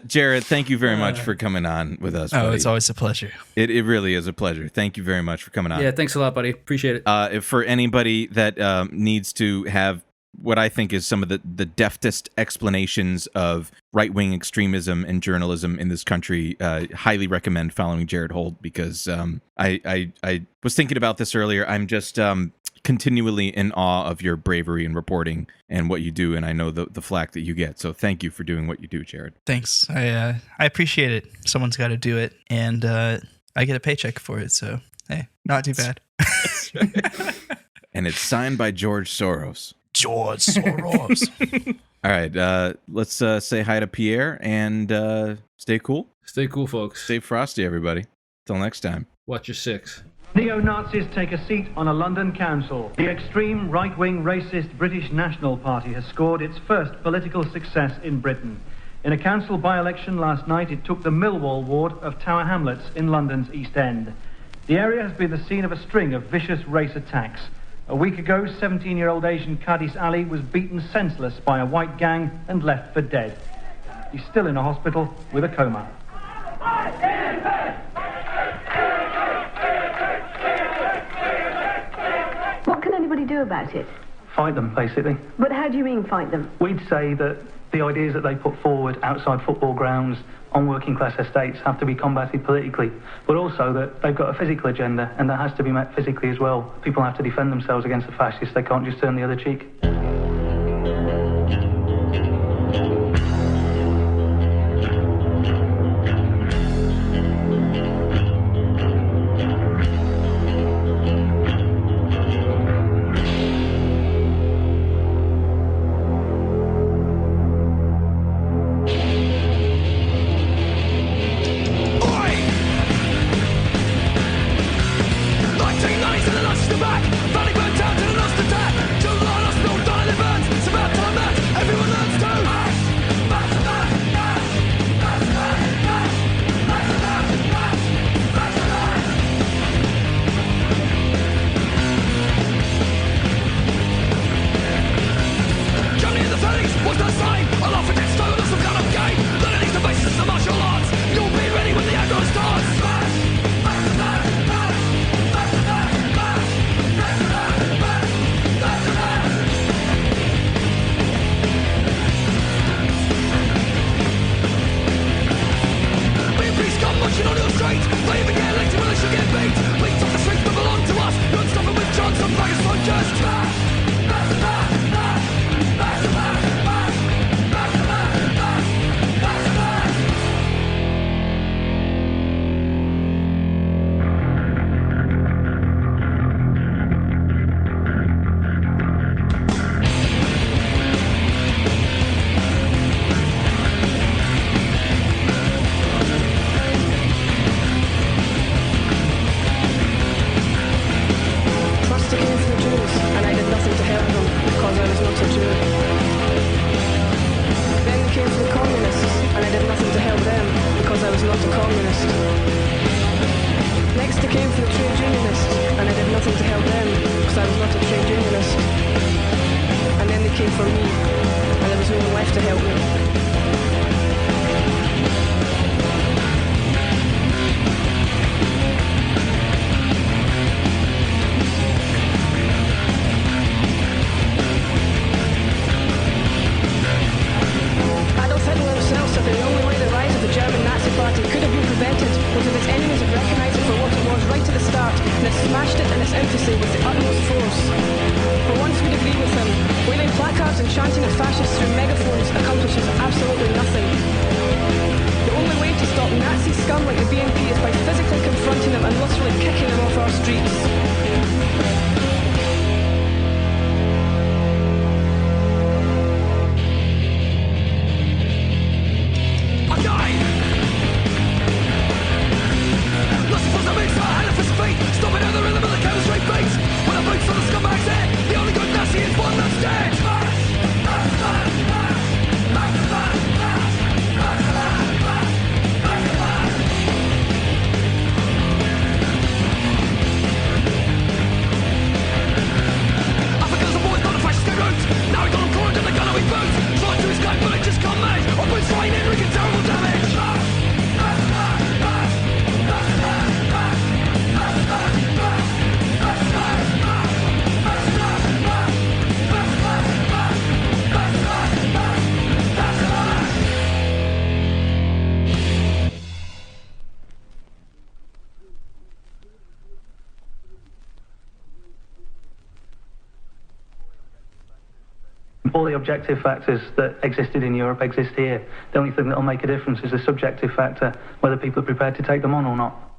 Jared, thank you very much for coming on with us. Oh, buddy. it's always a pleasure. It really is a pleasure. Thank you very much for coming on. Yeah, thanks a lot, buddy. Appreciate it. If for anybody that needs to have what I think is some of the deftest explanations of right-wing extremism and journalism in this country, highly recommend following Jared Holt because I was thinking about this earlier. I'm just continually in awe of your bravery in reporting and what you do, and I know the flack that you get. So thank you for doing what you do, Jared. Thanks. I appreciate it. Someone's got to do it, and I get a paycheck for it. So hey, not too bad. And it's signed by George Soros. George Soros. All right, let's say hi to Pierre and stay cool. Stay cool, folks. Stay frosty, everybody. Till next time. Watch your six. Neo-Nazis take a seat on a London council. The extreme right-wing racist British National Party has scored its first political success in Britain. In a council by-election last night, it took the Millwall ward of Tower Hamlets in London's East End. The area has been the scene of a string of vicious race attacks. A week ago, 17-year-old Asian Qadis Ali was beaten senseless by a white gang and left for dead. He's still in a hospital with a coma. What can anybody do about it? Fight them, basically. But how do you mean fight them? We'd say that the ideas that they put forward outside football grounds, on working class estates, have to be combated politically, but also that they've got a physical agenda and that has to be met physically as well. People have to defend themselves against the fascists. They can't just turn the other cheek. Nights in the last back, Valley burnt down to the last attack. Till the last no die. true. Then they came for the communists, and I did nothing to help them because I was not a communist. Next they came for the trade unionists, and I did nothing to help them because I was not a trade unionist. And then they came for me, and there was no one left to help me. The only way the rise of the German Nazi Party could have been prevented was if its enemies had recognised it for what it was right at the start and had smashed it in its infancy with the utmost force. For once we'd agree with him, waving placards and chanting at fascists through megaphones accomplishes absolutely nothing. The only way to stop Nazi scum like the BNP is by physically confronting them and literally kicking them off our streets. All the objective factors that existed in Europe exist here. The only thing that will make a difference is the subjective factor, whether people are prepared to take them on or not.